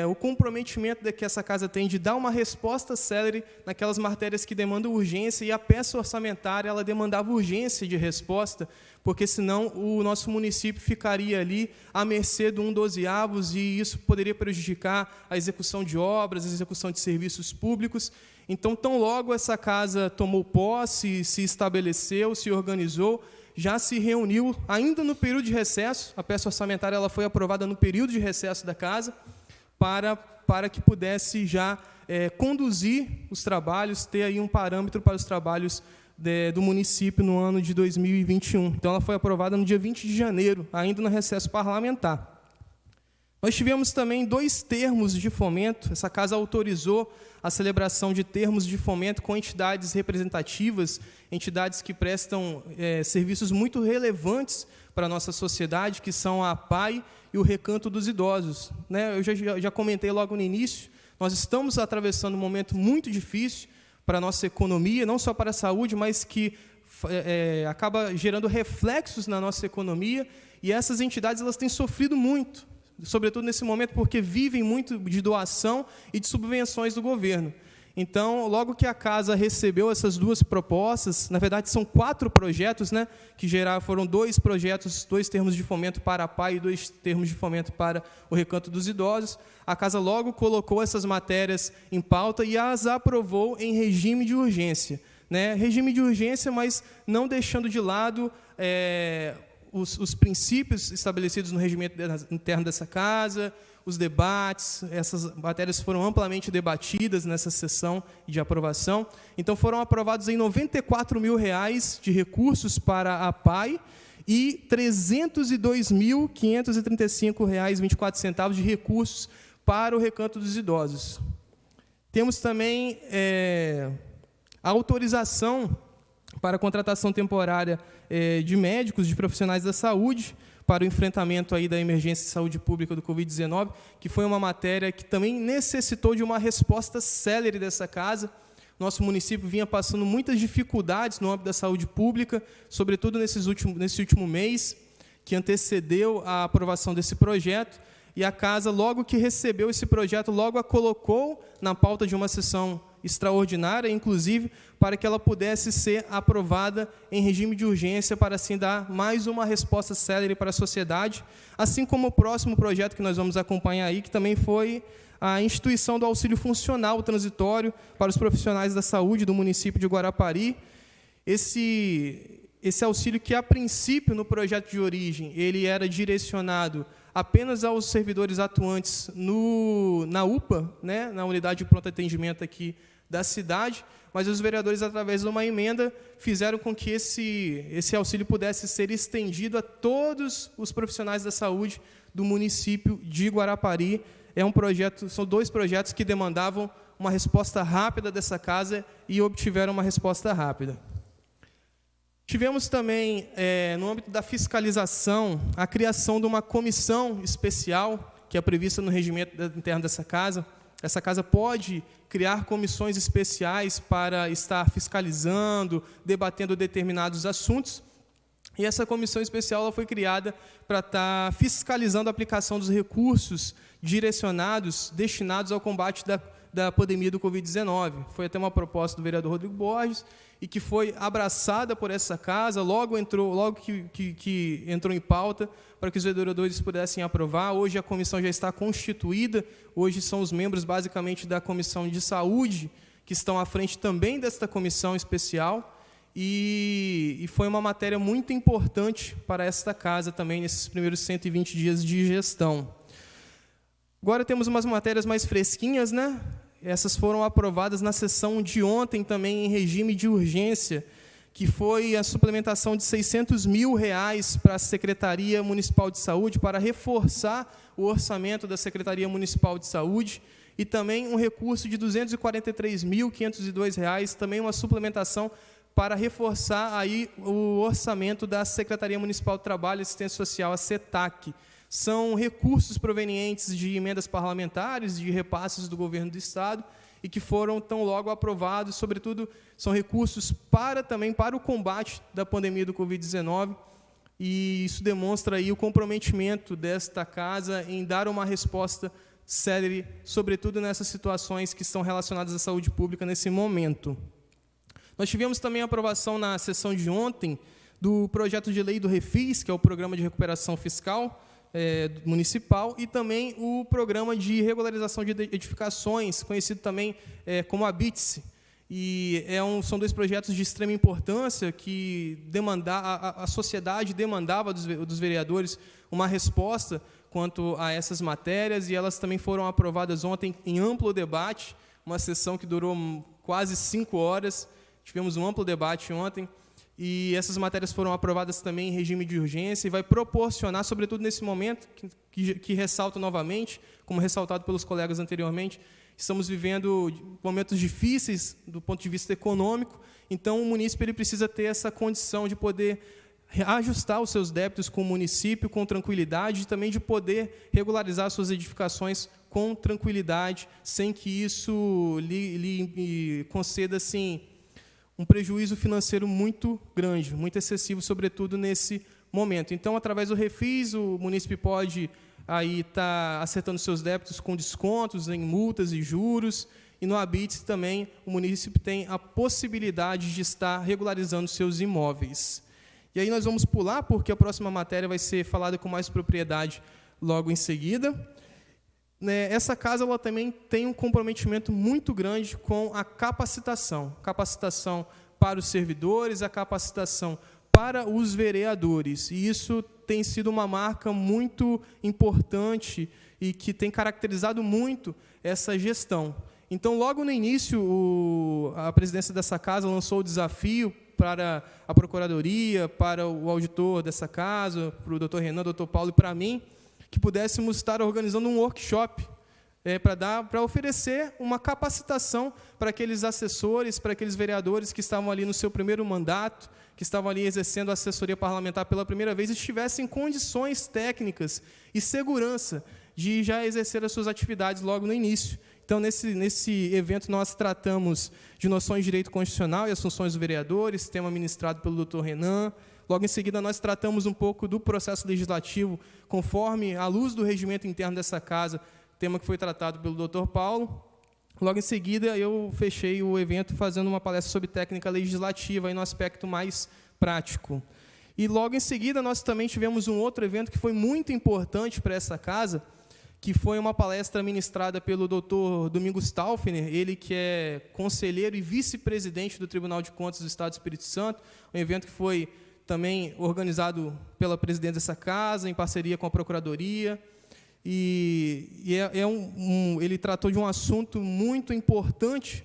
Speaker 5: o comprometimento que essa casa tem de dar uma resposta célere naquelas matérias que demandam urgência, e a peça orçamentária ela demandava urgência de resposta, porque senão o nosso município ficaria ali à mercê de 1/12, e isso poderia prejudicar a execução de obras, a execução de serviços públicos. Então, tão logo essa casa tomou posse, se estabeleceu, se organizou, já se reuniu ainda no período de recesso, a peça orçamentária ela foi aprovada no período de recesso da casa, para que pudesse já conduzir os trabalhos, ter aí um parâmetro para os trabalhos do município no ano de 2021. Então, ela foi aprovada no dia 20 de janeiro, ainda no recesso parlamentar. Nós tivemos também 2 termos de fomento. Essa casa autorizou a celebração de termos de fomento com entidades representativas, entidades que prestam serviços muito relevantes para a nossa sociedade, que são a APAI e o Recanto dos Idosos. Eu já comentei logo no início, nós estamos atravessando um momento muito difícil para a nossa economia, não só para a saúde, mas que acaba gerando reflexos na nossa economia, e essas entidades elas têm sofrido muito, sobretudo nesse momento, porque vivem muito de doação e de subvenções do governo. Então, logo que a casa recebeu essas duas propostas, na verdade são 4 projetos, né, que foram 2 projetos, 2 termos de fomento para a PAI e 2 termos de fomento para o Recanto dos Idosos, a casa logo colocou essas matérias em pauta e as aprovou em regime de urgência. Né? Regime de urgência, mas não deixando de lado os princípios estabelecidos no regimento interno dessa casa, os debates. Essas matérias foram amplamente debatidas nessa sessão de aprovação. Então, foram aprovados em R$ 94 mil de recursos para a PAI e R$ 302.535,24 de recursos para o Recanto dos Idosos. Temos também a autorização para a contratação temporária de médicos, de profissionais da saúde, para o enfrentamento aí da emergência de saúde pública do Covid-19, que foi uma matéria que também necessitou de uma resposta célere dessa casa. Nosso município vinha passando muitas dificuldades no âmbito da saúde pública, sobretudo nesse último mês, que antecedeu a aprovação desse projeto, e a casa, logo que recebeu esse projeto, logo a colocou na pauta de uma sessão extraordinária, inclusive, para que ela pudesse ser aprovada em regime de urgência, para assim dar mais uma resposta célere para a sociedade, assim como o próximo projeto que nós vamos acompanhar aí, que também foi a instituição do auxílio funcional transitório para os profissionais da saúde do município de Guarapari. Esse auxílio que, a princípio, no projeto de origem, ele era direcionado apenas aos servidores atuantes na UPA, né, na unidade de pronto atendimento aqui da cidade, mas os vereadores, através de uma emenda, fizeram com que esse auxílio pudesse ser estendido a todos os profissionais da saúde do município de Guarapari. São 2 projetos que demandavam uma resposta rápida dessa casa e obtiveram uma resposta rápida. Tivemos também, no âmbito da fiscalização, a criação de uma comissão especial, que é prevista no regimento interno dessa casa. Essa casa pode criar comissões especiais para estar fiscalizando, debatendo determinados assuntos. E essa comissão especial ela foi criada para estar fiscalizando a aplicação dos recursos destinados ao combate da pandemia do Covid-19. Foi até uma proposta do vereador Rodrigo Borges, e que foi abraçada por essa casa, logo que entrou em pauta, para que os vereadores pudessem aprovar. Hoje a comissão já está constituída, hoje são os membros, basicamente, da Comissão de Saúde, que estão à frente também desta comissão especial, e foi uma matéria muito importante para esta casa também, nesses primeiros 120 dias de gestão. Agora temos umas matérias mais fresquinhas, né? Essas foram aprovadas na sessão de ontem também em regime de urgência, que foi a suplementação de R$ 600 mil para a Secretaria Municipal de Saúde, para reforçar o orçamento da Secretaria Municipal de Saúde, e também um recurso de R$ 243.502, também uma suplementação para reforçar aí o orçamento da Secretaria Municipal de Trabalho e Assistência Social, a SETAC. São recursos provenientes de emendas parlamentares, de repasses do governo do Estado, e que foram tão logo aprovados. Sobretudo, são recursos também para o combate da pandemia do Covid-19, e isso demonstra aí o comprometimento desta casa em dar uma resposta célere, sobretudo nessas situações que estão relacionadas à saúde pública nesse momento. Nós tivemos também a aprovação na sessão de ontem do projeto de lei do Refis, que é o Programa de Recuperação Fiscal municipal, e também o Programa de Regularização de Edificações, conhecido também como a BITS. E são 2 projetos de extrema importância que a sociedade demandava dos vereadores uma resposta quanto a essas matérias, e elas também foram aprovadas ontem em amplo debate, uma sessão que durou quase 5 horas, tivemos um amplo debate ontem, e essas matérias foram aprovadas também em regime de urgência, e vai proporcionar, sobretudo nesse momento, que ressalto novamente, como ressaltado pelos colegas anteriormente, estamos vivendo momentos difíceis do ponto de vista econômico, então o município ele precisa ter essa condição de poder ajustar os seus débitos com o município com tranquilidade, e também de poder regularizar suas edificações com tranquilidade, sem que isso lhe conceda assim, um prejuízo financeiro muito grande, muito excessivo, sobretudo nesse momento. Então, através do Refis, o município pode aí estar acertando seus débitos com descontos em multas e juros, e no Habite também o município tem a possibilidade de estar regularizando seus imóveis. E aí nós vamos pular, porque a próxima matéria vai ser falada com mais propriedade logo em seguida. Essa casa ela também tem um comprometimento muito grande com a capacitação para os servidores, a capacitação para os vereadores. E isso tem sido uma marca muito importante e que tem caracterizado muito essa gestão. Então, logo no início, a presidência dessa casa lançou o desafio para a Procuradoria, para o auditor dessa casa, para o doutor Renan, doutor Paulo e para mim, que pudéssemos estar organizando um workshop para oferecer uma capacitação para aqueles assessores, para aqueles vereadores que estavam ali no seu primeiro mandato, que estavam ali exercendo a assessoria parlamentar pela primeira vez e estivessem em condições técnicas e segurança de já exercer as suas atividades logo no início. Então, nesse evento, nós tratamos de noções de direito constitucional e as funções dos vereadores, tema ministrado pelo doutor Renan. Logo em seguida, nós tratamos um pouco do processo legislativo, conforme à luz do regimento interno dessa casa, tema que foi tratado pelo doutor Paulo. Logo em seguida, eu fechei o evento fazendo uma palestra sobre técnica legislativa, aí no aspecto mais prático. E logo em seguida, nós também tivemos um outro evento que foi muito importante para essa casa, que foi uma palestra ministrada pelo doutor Domingos Taufner, ele que é conselheiro e vice-presidente do Tribunal de Contas do Estado do Espírito Santo, um evento que foi também organizado pela presidente dessa casa, em parceria com a Procuradoria, ele tratou de um assunto muito importante,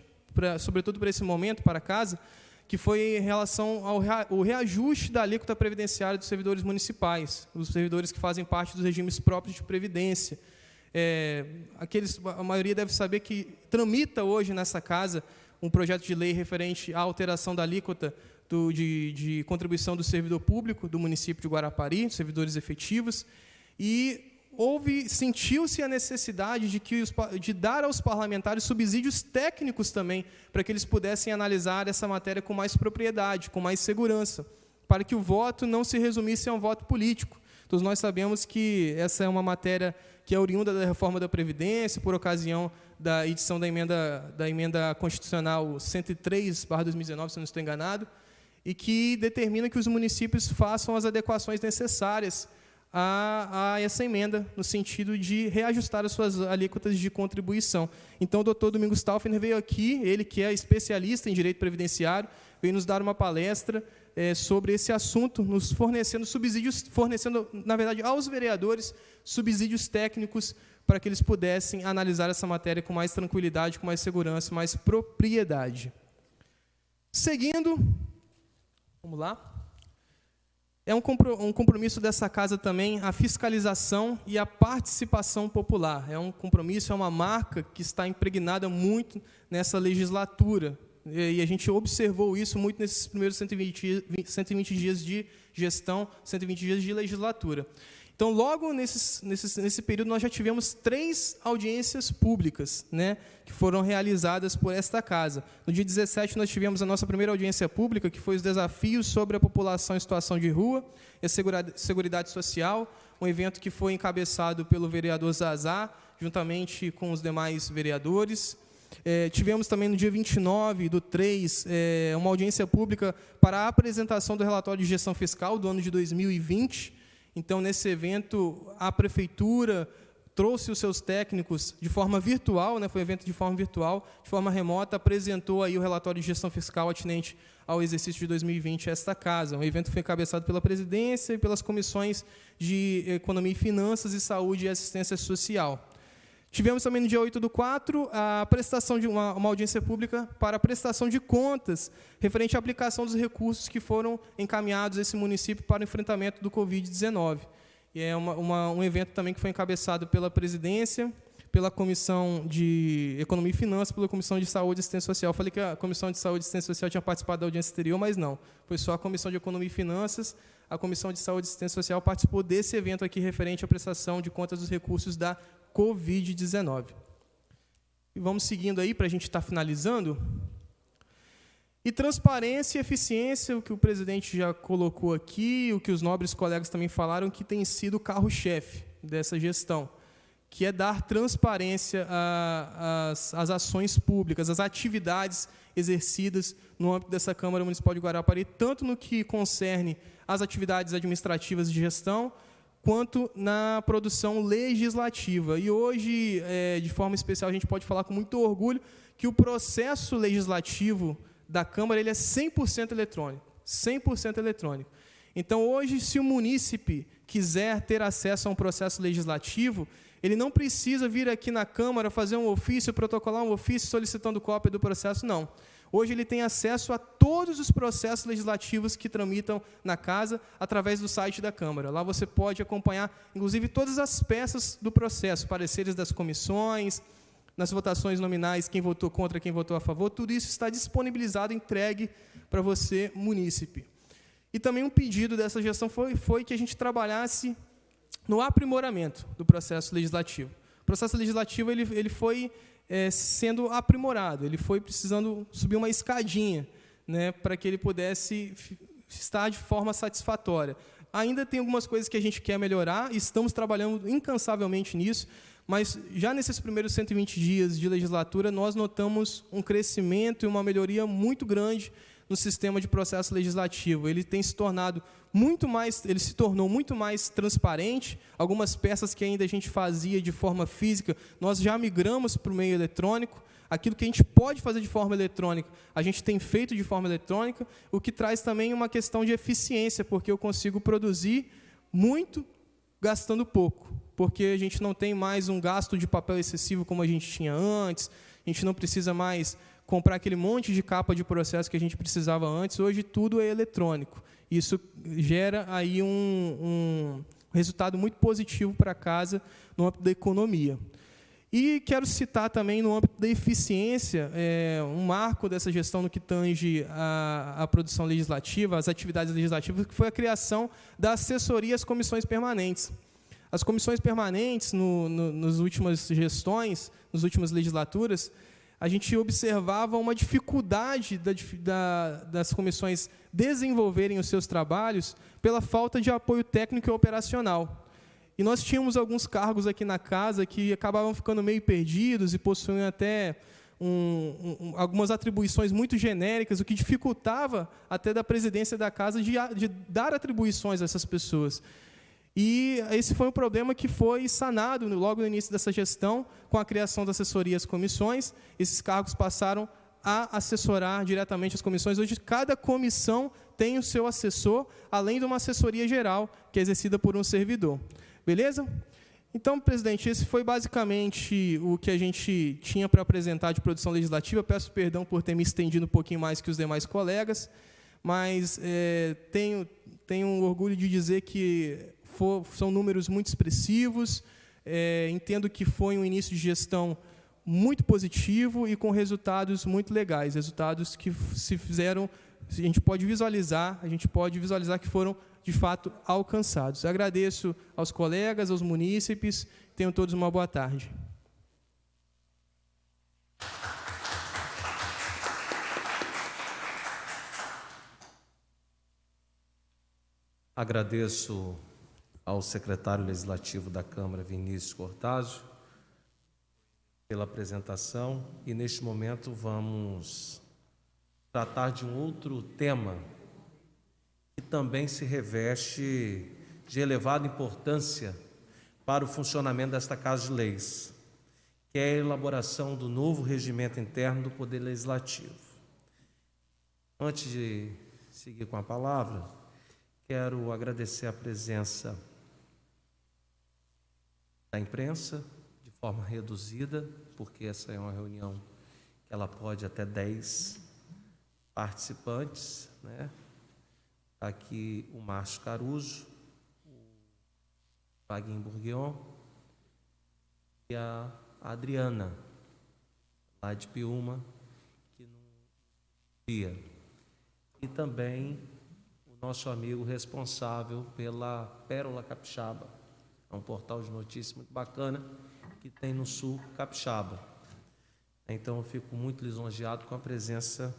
Speaker 5: sobretudo para esse momento, para a casa, que foi em relação ao reajuste da alíquota previdenciária dos servidores municipais, os servidores que fazem parte dos regimes próprios de previdência. A maioria deve saber que tramita hoje nessa casa um projeto de lei referente à alteração da alíquota de contribuição do servidor público do município de Guarapari, servidores efetivos, e sentiu-se a necessidade de dar aos parlamentares subsídios técnicos também, para que eles pudessem analisar essa matéria com mais propriedade, com mais segurança, para que o voto não se resumisse a um voto político. Todos nós sabemos que essa é uma matéria que é oriunda da reforma da Previdência, por ocasião da edição da emenda constitucional 103/2019, se não estou enganado, e que determina que os municípios façam as adequações necessárias a essa emenda, no sentido de reajustar as suas alíquotas de contribuição. Então, o doutor Domingos Taufner veio aqui, ele que é especialista em direito previdenciário, veio nos dar uma palestra sobre esse assunto, nos fornecendo subsídios, na verdade, aos vereadores, subsídios técnicos para que eles pudessem analisar essa matéria com mais tranquilidade, com mais segurança, mais propriedade. Seguindo, vamos lá. É um compromisso dessa casa também a fiscalização e a participação popular. É um compromisso, é uma marca que está impregnada muito nessa legislatura. E a gente observou isso muito nesses primeiros 120 dias de gestão, 120 dias de legislatura. Então, logo nesse período, nós já tivemos 3 audiências públicas, que foram realizadas por esta casa. No dia 17, nós tivemos a nossa primeira audiência pública, que foi os desafios sobre a população em situação de rua e a Seguridade Social, um evento que foi encabeçado pelo vereador Zazá, juntamente com os demais vereadores. Tivemos também no dia 29/3, uma audiência pública para a apresentação do relatório de gestão fiscal do ano de 2020. Então, nesse evento, a Prefeitura trouxe os seus técnicos de forma virtual, foi um evento de forma virtual, de forma remota, apresentou aí o relatório de gestão fiscal atinente ao exercício de 2020 a esta casa. O evento foi encabeçado pela presidência e pelas comissões de Economia e Finanças e Saúde e Assistência Social. Tivemos também no dia 8/4 a prestação de uma audiência pública para a prestação de contas referente à aplicação dos recursos que foram encaminhados a esse município para o enfrentamento do Covid-19. E é um evento também que foi encabeçado pela presidência, pela Comissão de Economia e Finanças, pela Comissão de Saúde e Assistência Social. Eu falei que a Comissão de Saúde e Assistência Social tinha participado da audiência anterior, mas não. Foi só a Comissão de Economia e Finanças, a Comissão de Saúde e Assistência Social participou desse evento aqui referente à prestação de contas dos recursos da Covid-19. E vamos seguindo aí para a gente estar finalizando. E transparência e eficiência, o que o presidente já colocou aqui, o que os nobres colegas também falaram, que tem sido o carro-chefe dessa gestão. que é dar transparência às ações públicas, às atividades exercidas no âmbito dessa Câmara Municipal de Guarapari, tanto no que concerne às atividades administrativas de gestão, quanto na produção legislativa. E hoje, de forma especial, a gente pode falar com muito orgulho que o processo legislativo da Câmara ele é 100% eletrônico. 100% eletrônico. Então, hoje, se o munícipe quiser ter acesso a um processo legislativo, ele não precisa vir aqui na Câmara fazer um ofício, protocolar um ofício solicitando cópia do processo, não. Hoje ele tem acesso a todos os processos legislativos que tramitam na casa através do site da Câmara. Lá você pode acompanhar, inclusive, todas as peças do processo, pareceres das comissões, nas votações nominais, quem votou contra, quem votou a favor, tudo isso está disponibilizado, entregue para você, munícipe. E também um pedido dessa gestão foi que a gente trabalhasse no aprimoramento do processo legislativo. O processo legislativo ele foi sendo aprimorado, ele foi precisando subir uma escadinha, né, para que ele pudesse estar de forma satisfatória. Ainda tem algumas coisas que a gente quer melhorar, e estamos trabalhando incansavelmente nisso, mas já nesses primeiros 120 dias de legislatura, nós notamos um crescimento e uma melhoria muito grande no sistema de processo legislativo. Ele tem se tornado ele se tornou muito mais transparente. Algumas peças que ainda a gente fazia de forma física, nós já migramos para o meio eletrônico. Aquilo que a gente pode fazer de forma eletrônica, a gente tem feito de forma eletrônica, o que traz também uma questão de eficiência, porque eu consigo produzir muito gastando pouco, porque a gente não tem mais um gasto de papel excessivo como a gente tinha antes, a gente não precisa mais comprar aquele monte de capa de processo que a gente precisava antes. Hoje tudo é eletrônico. Isso gera aí um resultado muito positivo para a casa no âmbito da economia. E quero citar também, no âmbito da eficiência, um marco dessa gestão no que tange a produção legislativa, as atividades legislativas, que foi a criação da assessoria às comissões permanentes. As comissões permanentes, nas últimas gestões, nas últimas legislaturas, a gente observava uma dificuldade das comissões desenvolverem os seus trabalhos pela falta de apoio técnico e operacional. E nós tínhamos alguns cargos aqui na casa que acabavam ficando meio perdidos e possuíam até algumas atribuições muito genéricas, o que dificultava até da presidência da casa de dar atribuições a essas pessoas. E esse foi um problema que foi sanado logo no início dessa gestão, com a criação da assessoria às comissões. Esses cargos passaram a assessorar diretamente as comissões. Hoje, cada comissão tem o seu assessor, além de uma assessoria geral, que é exercida por um servidor. Beleza? Então, presidente, esse foi basicamente o que a gente tinha para apresentar de produção legislativa. Peço perdão por ter me estendido um pouquinho mais que os demais colegas, mas tenho orgulho de dizer que são números muito expressivos. Entendo que foi um início de gestão muito positivo e com resultados muito legais, resultados que se fizeram, a gente pode visualizar que foram, de fato, alcançados. Agradeço aos colegas, aos munícipes, tenham todos uma boa tarde.
Speaker 1: Agradeço ao secretário legislativo da Câmara, Vinícius Cortázio, pela apresentação, e neste momento vamos tratar de um outro tema que também se reveste de elevada importância para o funcionamento desta Casa de Leis, que é a elaboração do novo regimento interno do Poder Legislativo. Antes de seguir com a palavra, quero agradecer a presença da imprensa, de forma reduzida, porque essa é uma reunião que ela pode até 10 participantes, né? Aqui o Márcio Caruso, o Vaguinho Bourguignon e a Adriana, lá de Piúma, que não dia. E também o nosso amigo responsável pela Pérola Capixaba, é um portal de notícias muito bacana que tem no sul capixaba. Então eu fico muito lisonjeado com a presença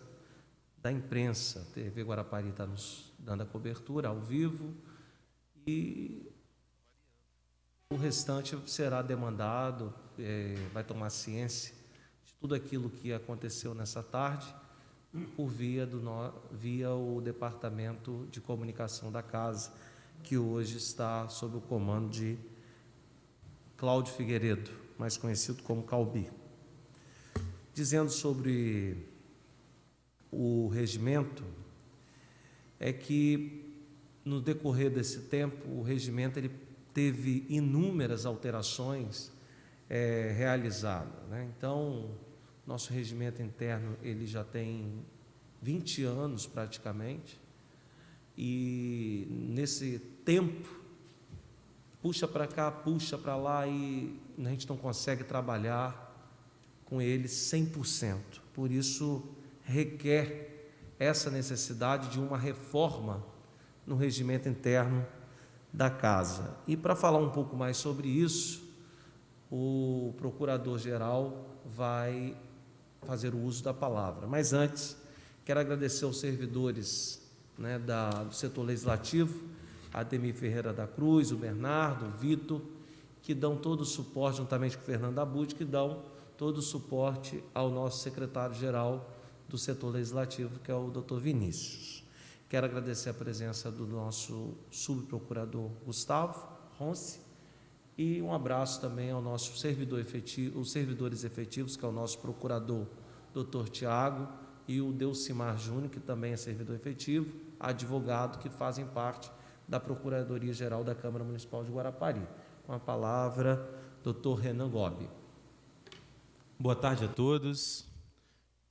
Speaker 1: da imprensa. A TV Guarapari está nos dando a cobertura ao vivo, e O restante será demandado, vai tomar ciência de tudo aquilo que aconteceu nessa tarde por via o Departamento de Comunicação da Casa, que hoje está sob o comando de Cláudio Figueiredo, mais conhecido como Calbi. Dizendo sobre o regimento, é que no decorrer desse tempo o regimento ele teve inúmeras alterações realizadas, né? Então, nosso regimento interno ele já tem 20 anos praticamente, e nesse tempo puxa para cá, puxa para lá, e a gente não consegue trabalhar com ele 100%. Por isso requer essa necessidade de uma reforma no regimento interno da casa. E para falar um pouco mais sobre isso, o procurador-geral vai fazer o uso da palavra. Mas antes, quero agradecer aos servidores, né, do setor legislativo, a Ademir Ferreira da Cruz, o Bernardo, o Vitor, que dão todo o suporte, juntamente com o Fernando Abud, que dão todo o suporte ao nosso secretário-geral do setor legislativo, que é o Dr. Vinícius. Quero agradecer a presença do nosso subprocurador Gustavo Ronce, e um abraço também ao nosso servidor efetivo, os servidores efetivos, que é o nosso procurador Dr. Tiago e o Delcimar Júnior, que também é servidor efetivo, advogado, que fazem parte da Procuradoria-Geral da Câmara Municipal de Guarapari. Com a palavra, Dr. Renan Gobi.
Speaker 6: Boa tarde a todos.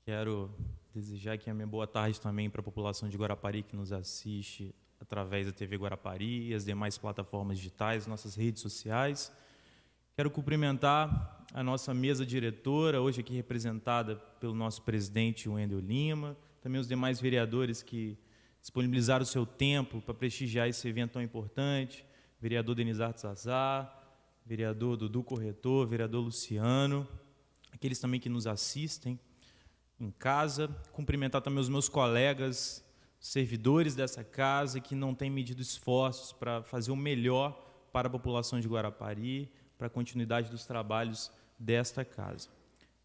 Speaker 6: Quero desejar aqui a minha boa tarde também para a população de Guarapari que nos assiste através da TV Guarapari e as demais plataformas digitais, nossas redes sociais. Quero cumprimentar a nossa mesa diretora, hoje aqui representada pelo nosso presidente Wendel Lima, também os demais vereadores que disponibilizaram o seu tempo para prestigiar esse evento tão importante, vereador Denizar Zazá, vereador Dudu Corretor, vereador Luciano, aqueles também que nos assistem em casa. Cumprimentar também os meus colegas, servidores dessa casa, que não têm medido esforços para fazer o melhor para a população de Guarapari, para a continuidade dos trabalhos desta casa.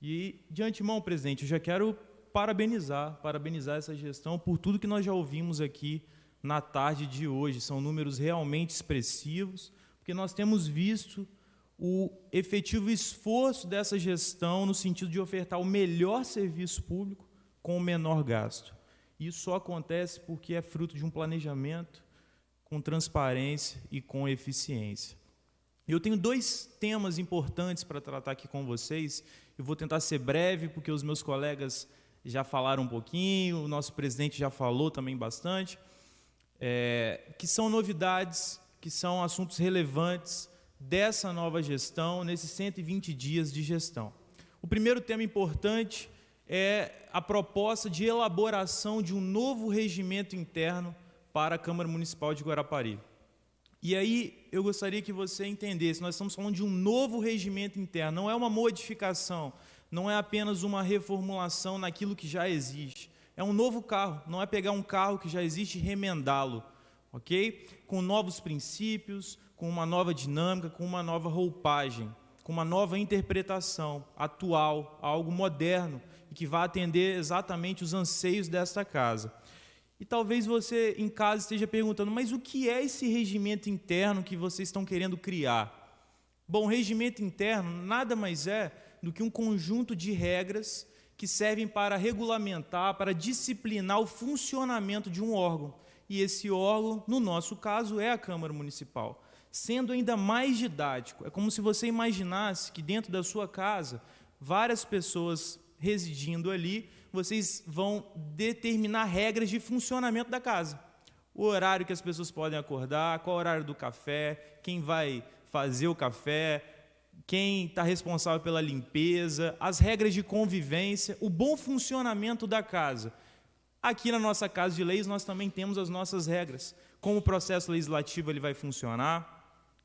Speaker 6: E, de antemão, presidente, eu já quero parabenizar essa gestão por tudo que nós já ouvimos aqui na tarde de hoje. São números realmente expressivos, porque nós temos visto o efetivo esforço dessa gestão no sentido de ofertar o melhor serviço público com o menor gasto. Isso só acontece porque é fruto de um planejamento com transparência e com eficiência. Eu tenho 2 temas importantes para tratar aqui com vocês. Eu vou tentar ser breve, porque os meus colegas já falaram um pouquinho, o nosso presidente já falou também bastante, que são novidades, que são assuntos relevantes dessa nova gestão, nesses 120 dias de gestão. O primeiro tema importante é a proposta de elaboração de um novo regimento interno para a Câmara Municipal de Guarapari. E aí eu gostaria que você entendesse, nós estamos falando de um novo regimento interno, não é uma modificação, não é apenas uma reformulação naquilo que já existe. É um novo carro, não é pegar um carro que já existe e remendá-lo, ok? Com novos princípios, com uma nova dinâmica, com uma nova roupagem, com uma nova interpretação atual, algo moderno, e que vai atender exatamente os anseios desta casa. E talvez você em casa esteja perguntando, mas o que é esse regimento interno que vocês estão querendo criar? Bom, o regimento interno nada mais é do que um conjunto de regras que servem para regulamentar, para disciplinar o funcionamento de um órgão. E esse órgão, no nosso caso, é a Câmara Municipal. Sendo ainda mais didático, é como se você imaginasse que dentro da sua casa, várias pessoas residindo ali, vocês vão determinar regras de funcionamento da casa. O horário que as pessoas podem acordar, qual é o horário do café, quem vai fazer o café, quem está responsável pela limpeza, as regras de convivência, o bom funcionamento da casa. Aqui na nossa Casa de Leis nós também temos as nossas regras, como o processo legislativo ele vai funcionar,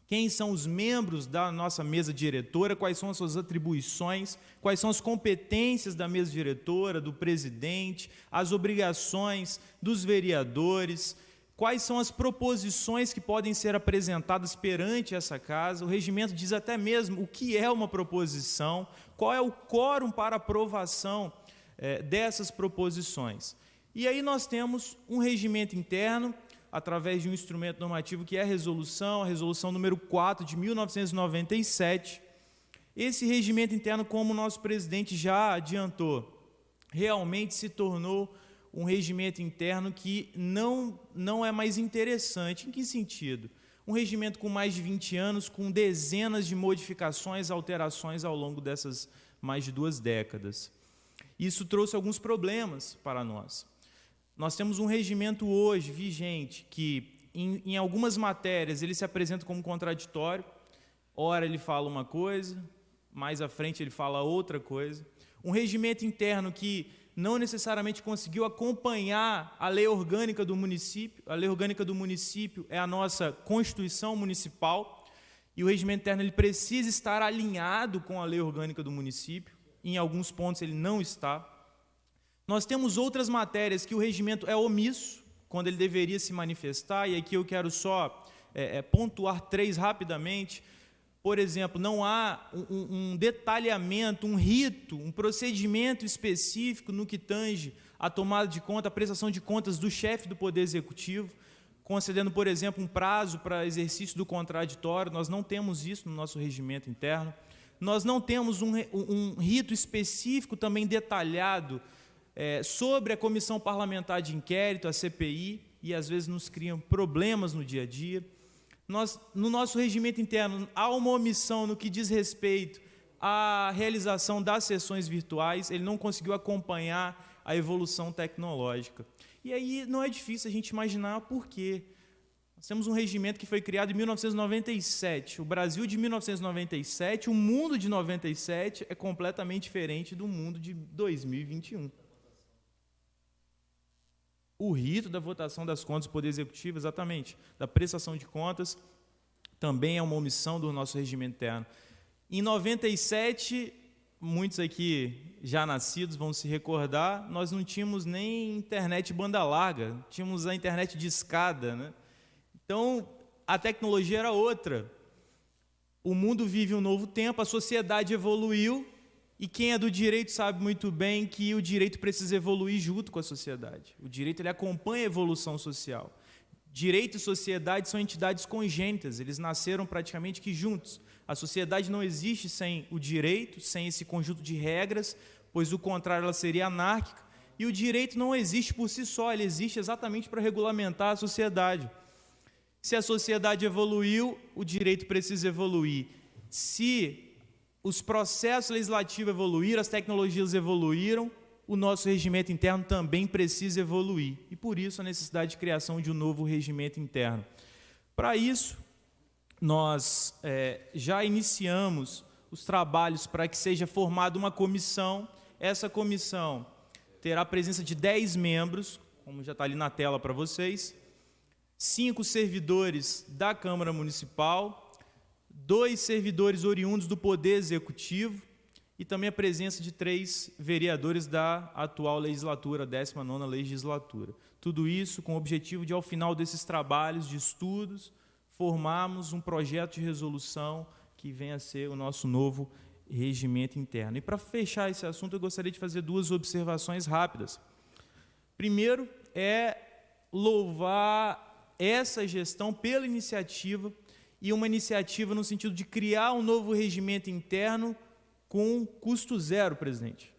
Speaker 6: quem são os membros da nossa mesa diretora, quais são as suas atribuições, quais são as competências da mesa diretora, do presidente, as obrigações dos vereadores, quais são as proposições que podem ser apresentadas perante essa casa. O regimento diz até mesmo o que é uma proposição, qual é o quórum para aprovação dessas proposições. E aí nós temos um regimento interno, através de um instrumento normativo que é a resolução número 4 de 1997. Esse regimento interno, como o nosso presidente já adiantou, realmente se tornou um regimento interno que não é mais interessante. Em que sentido? Um regimento com mais de 20 anos, com dezenas de modificações, alterações ao longo dessas mais de 2 décadas. Isso trouxe alguns problemas para nós. Nós temos um regimento hoje vigente que, em algumas matérias, ele se apresenta como contraditório. Ora ele fala uma coisa, mais à frente ele fala outra coisa. Um regimento interno que não necessariamente conseguiu acompanhar a lei orgânica do município. A lei orgânica do município é a nossa Constituição Municipal, e o regimento interno ele precisa estar alinhado com a lei orgânica do município. Em alguns pontos ele não está. Nós temos outras matérias que o regimento é omisso, quando ele deveria se manifestar, e aqui eu quero só pontuar 3 rapidamente. Por exemplo, não há um detalhamento, um rito, um procedimento específico no que tange a tomada de conta, a prestação de contas do chefe do Poder Executivo, concedendo, por exemplo, um prazo para exercício do contraditório. Nós não temos isso no nosso regimento interno. Nós não temos um rito específico também detalhado sobre a Comissão Parlamentar de Inquérito, a CPI, e às vezes nos criam problemas no dia a dia. No nosso regimento interno, há uma omissão no que diz respeito à realização das sessões virtuais. Ele não conseguiu acompanhar a evolução tecnológica. E aí não é difícil a gente imaginar por quê. Nós temos um regimento que foi criado em 1997. O Brasil de 1997, o mundo de 97 é completamente diferente do mundo de 2021. O rito da votação das contas do Poder Executivo, exatamente, da prestação de contas, também é uma omissão do nosso regimento interno. Em 97, muitos aqui já nascidos vão se recordar, nós não tínhamos nem internet banda larga, tínhamos a internet de escada, né? Então, a tecnologia era outra. O mundo vive um novo tempo, a sociedade evoluiu, e quem é do direito sabe muito bem que o direito precisa evoluir junto com a sociedade. O direito ele acompanha a evolução social. Direito e sociedade são entidades congênitas, eles nasceram praticamente que juntos. A sociedade não existe sem o direito, sem esse conjunto de regras, pois do contrário ela seria anárquica. E o direito não existe por si só, ele existe exatamente para regulamentar a sociedade. Se a sociedade evoluiu, o direito precisa evoluir. Se os processos legislativos evoluíram, as tecnologias evoluíram, o nosso regimento interno também precisa evoluir. E por isso a necessidade de criação de um novo regimento interno. Para isso, nós já iniciamos os trabalhos para que seja formada uma comissão. Essa comissão terá a presença de 10 membros, como já está ali na tela para vocês, 5 servidores da Câmara Municipal, 2 servidores oriundos do Poder Executivo e também a presença de 3 vereadores da atual legislatura, 19ª legislatura. Tudo isso com o objetivo de, ao final desses trabalhos de estudos, formarmos um projeto de resolução que venha a ser o nosso novo regimento interno. E para fechar esse assunto, eu gostaria de fazer 2 observações rápidas. Primeiro é louvar essa gestão pela iniciativa, e uma iniciativa no sentido de criar um novo regimento interno com custo zero, presidente.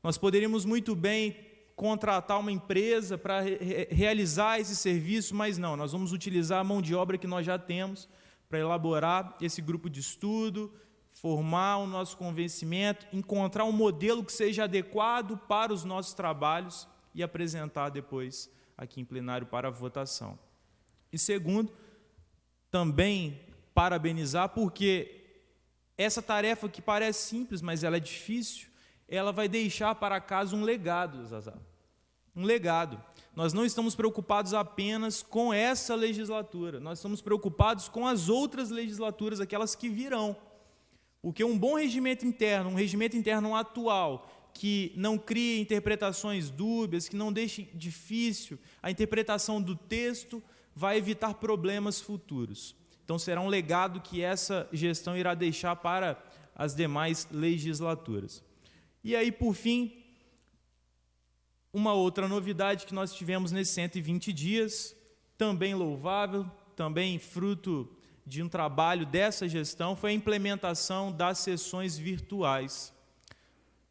Speaker 6: Nós poderíamos muito bem contratar uma empresa para realizar esse serviço, mas não, nós vamos utilizar a mão de obra que nós já temos para elaborar esse grupo de estudo, formar o nosso convencimento, encontrar um modelo que seja adequado para os nossos trabalhos e apresentar depois aqui em plenário para a votação. E segundo, também parabenizar, porque essa tarefa que parece simples, mas ela é difícil, ela vai deixar para casa um legado, Zazá. Um legado. Nós não estamos preocupados apenas com essa legislatura, nós estamos preocupados com as outras legislaturas, aquelas que virão. Porque um bom regimento interno, um regimento interno atual, que não crie interpretações dúbias, que não deixe difícil a interpretação do texto, vai evitar problemas futuros. Então, será um legado que essa gestão irá deixar para as demais legislaturas. E aí, por fim, uma outra novidade que nós tivemos nesses 120 dias, também louvável, também fruto de um trabalho dessa gestão, foi a implementação das sessões virtuais.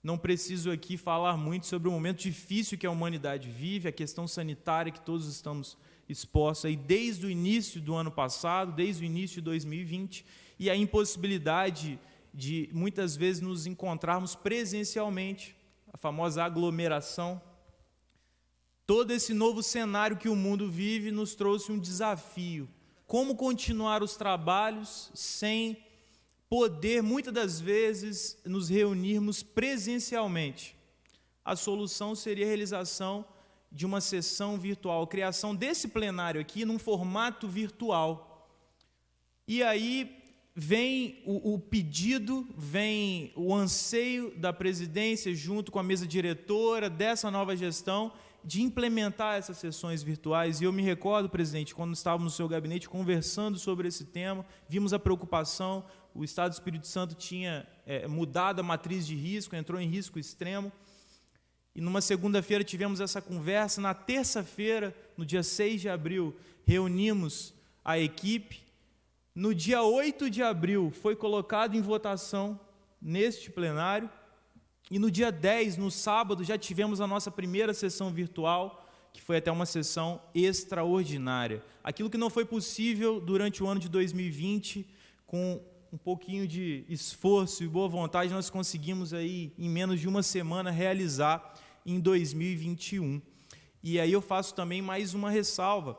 Speaker 6: Não preciso aqui falar muito sobre o momento difícil que a humanidade vive, a questão sanitária que todos estamos expostos aí desde o início do ano passado, desde o início de 2020, e a impossibilidade de, muitas vezes, nos encontrarmos presencialmente, a famosa aglomeração. Todo esse novo cenário que o mundo vive nos trouxe um desafio. Como continuar os trabalhos sem poder, muitas das vezes, nos reunirmos presencialmente? A solução seria a realização de uma sessão virtual, a criação desse plenário aqui num formato virtual. E aí vem o pedido, vem o anseio da presidência, junto com a mesa diretora dessa nova gestão, de implementar essas sessões virtuais. E eu me recordo, presidente, quando estávamos no seu gabinete conversando sobre esse tema, vimos a preocupação, o Estado do Espírito Santo tinha mudado a matriz de risco, entrou em risco extremo, e numa segunda-feira tivemos essa conversa. Na terça-feira, no dia 6 de abril, reunimos a equipe. No dia 8 de abril, foi colocado em votação neste plenário. E no dia 10, no sábado, já tivemos a nossa primeira sessão virtual, que foi até uma sessão extraordinária. Aquilo que não foi possível durante o ano de 2020, com um pouquinho de esforço e boa vontade, nós conseguimos aí, em menos de uma semana, realizar em 2021. E aí eu faço também mais uma ressalva.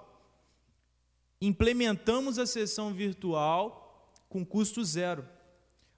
Speaker 6: Implementamos a sessão virtual com custo zero.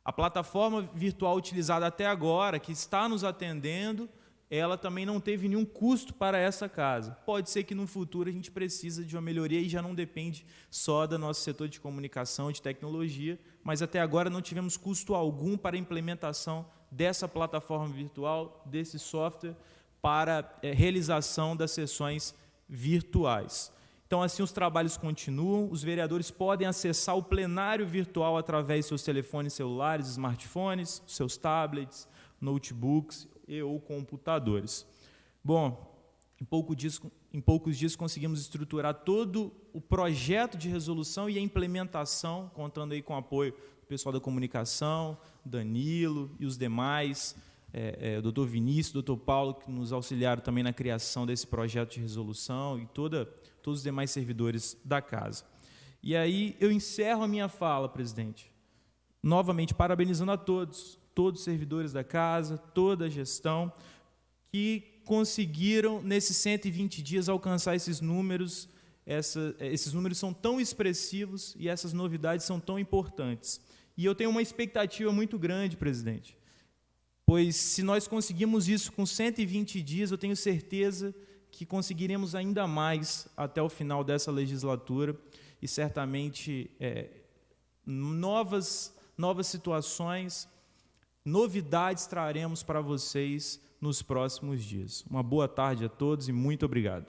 Speaker 6: A plataforma virtual utilizada até agora, que está nos atendendo, ela também não teve nenhum custo para essa casa. Pode ser que no futuro a gente precise de uma melhoria e já não depende só do nosso setor de comunicação, de tecnologia, mas até agora não tivemos custo algum para a implementação dessa plataforma virtual, desse software, para realização das sessões virtuais. Então, assim, os trabalhos continuam, os vereadores podem acessar o plenário virtual através de seus telefones celulares, smartphones, seus tablets, notebooks ou computadores. Bom, em poucos dias conseguimos estruturar todo o projeto de resolução e a implementação, contando aí com o apoio do pessoal da comunicação, Danilo e os demais, o doutor Vinícius, o doutor Paulo, que nos auxiliaram também na criação desse projeto de resolução, e todos os demais servidores da casa. E aí eu encerro a minha fala, presidente, novamente parabenizando a todos os servidores da casa, toda a gestão, que conseguiram, nesses 120 dias, alcançar esses números. Esses números são tão expressivos e essas novidades são tão importantes. E eu tenho uma expectativa muito grande, presidente, pois se nós conseguimos isso com 120 dias, eu tenho certeza que conseguiremos ainda mais até o final dessa legislatura, e certamente novas situações, novidades traremos para vocês nos próximos dias. Uma boa tarde a todos e muito obrigado.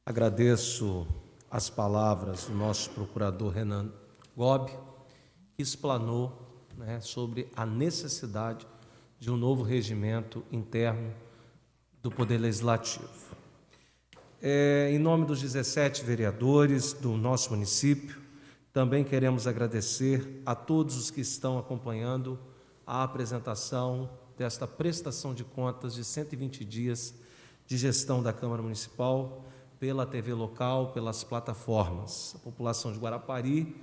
Speaker 1: Agradeço as palavras do nosso procurador Renan Gobi, que explanou, sobre a necessidade de um novo regimento interno do Poder Legislativo. Em nome dos 17 vereadores do nosso município, também queremos agradecer a todos os que estão acompanhando a apresentação desta prestação de contas de 120 dias de gestão da Câmara Municipal pela TV local, pelas plataformas. A população de Guarapari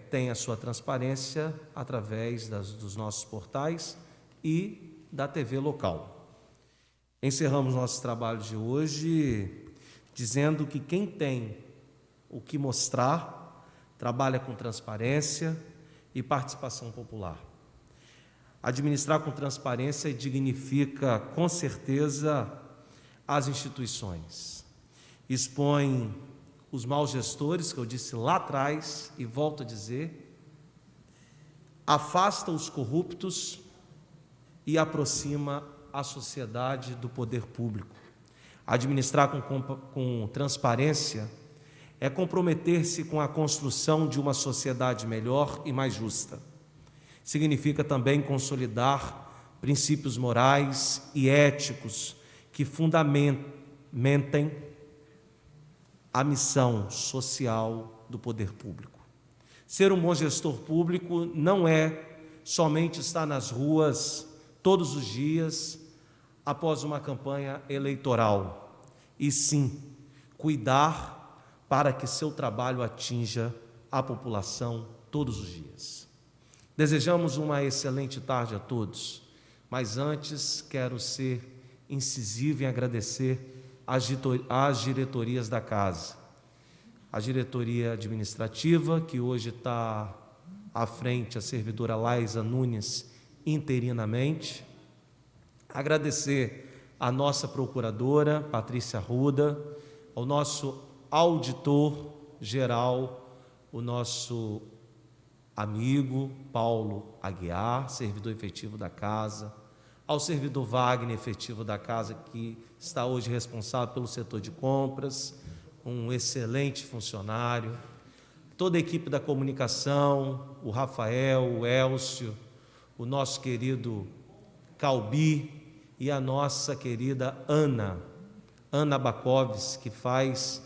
Speaker 1: tem a sua transparência através dos nossos portais e da TV local. Encerramos nosso trabalho de hoje dizendo que quem tem o que mostrar trabalha com transparência e participação popular. Administrar com transparência dignifica, com certeza, as instituições. Expõe os maus gestores, que eu disse lá atrás e volto a dizer, afasta os corruptos e aproxima a sociedade do poder público. Administrar com transparência é comprometer-se com a construção de uma sociedade melhor e mais justa. Significa também consolidar princípios morais e éticos que fundamentem a missão social do poder público. Ser um bom gestor público não é somente estar nas ruas todos os dias após uma campanha eleitoral, e sim cuidar para que seu trabalho atinja a população todos os dias. Desejamos uma excelente tarde a todos, mas antes quero ser incisivo em agradecer às diretorias da casa. A diretoria administrativa, que hoje está à frente, a servidora Laisa Nunes, interinamente. Agradecer à nossa procuradora, Patrícia Arruda, ao nosso auditor-geral, o nosso amigo Paulo Aguiar, servidor efetivo da casa, ao servidor Wagner, efetivo da casa, que está hoje responsável pelo setor de compras, um excelente funcionário, toda a equipe da comunicação, o Rafael, o Elcio, o nosso querido Calbi e a nossa querida Ana Bacoves, que faz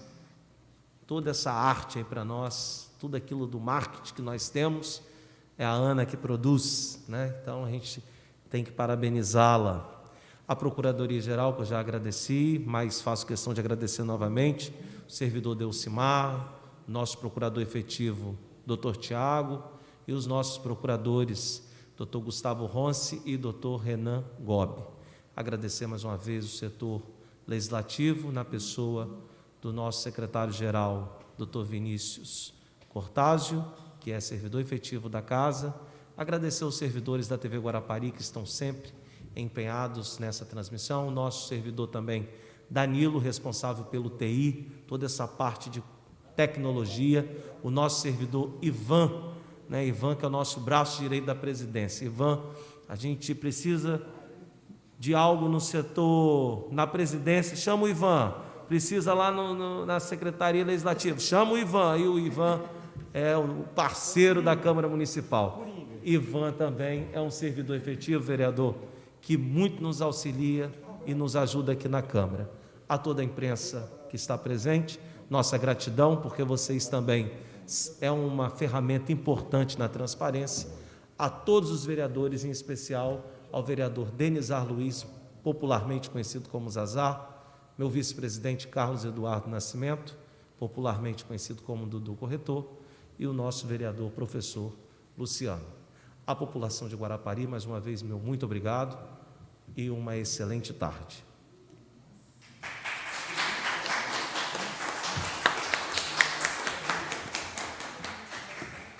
Speaker 1: toda essa arte aí para nós, tudo aquilo do marketing que nós temos, é a Ana que produz, né? Então a gente tem que parabenizá-la. A Procuradoria-Geral, que eu já agradeci, mas faço questão de agradecer novamente, o servidor Delcimar, nosso procurador efetivo, Dr. Tiago, e os nossos procuradores, Dr. Gustavo Ronce e Dr. Renan Gobi. Agradecer mais uma vez o setor legislativo, na pessoa do nosso secretário-geral, Dr. Vinícius Cortázio, que é servidor efetivo da casa. Agradecer aos servidores da TV Guarapari, que estão sempre empenhados nessa transmissão. O nosso servidor também, Danilo, responsável pelo TI, toda essa parte de tecnologia. O nosso servidor Ivan, né? Ivan, que é o nosso braço direito da presidência. Ivan, a gente precisa de algo no setor, na presidência, chama o Ivan. Precisa lá na Secretaria Legislativa, chama o Ivan. E o Ivan é o parceiro da Câmara Municipal. Ivan também é um servidor efetivo, vereador, que muito nos auxilia e nos ajuda aqui na Câmara. A toda a imprensa que está presente, nossa gratidão, porque vocês também é uma ferramenta importante na transparência. A todos os vereadores, em especial ao vereador Denizar Luiz, popularmente conhecido como Zazar, meu vice-presidente Carlos Eduardo Nascimento, popularmente conhecido como Dudu Corretor, e o nosso vereador professor Luciano. A população de Guarapari, mais uma vez, meu muito obrigado e uma excelente tarde.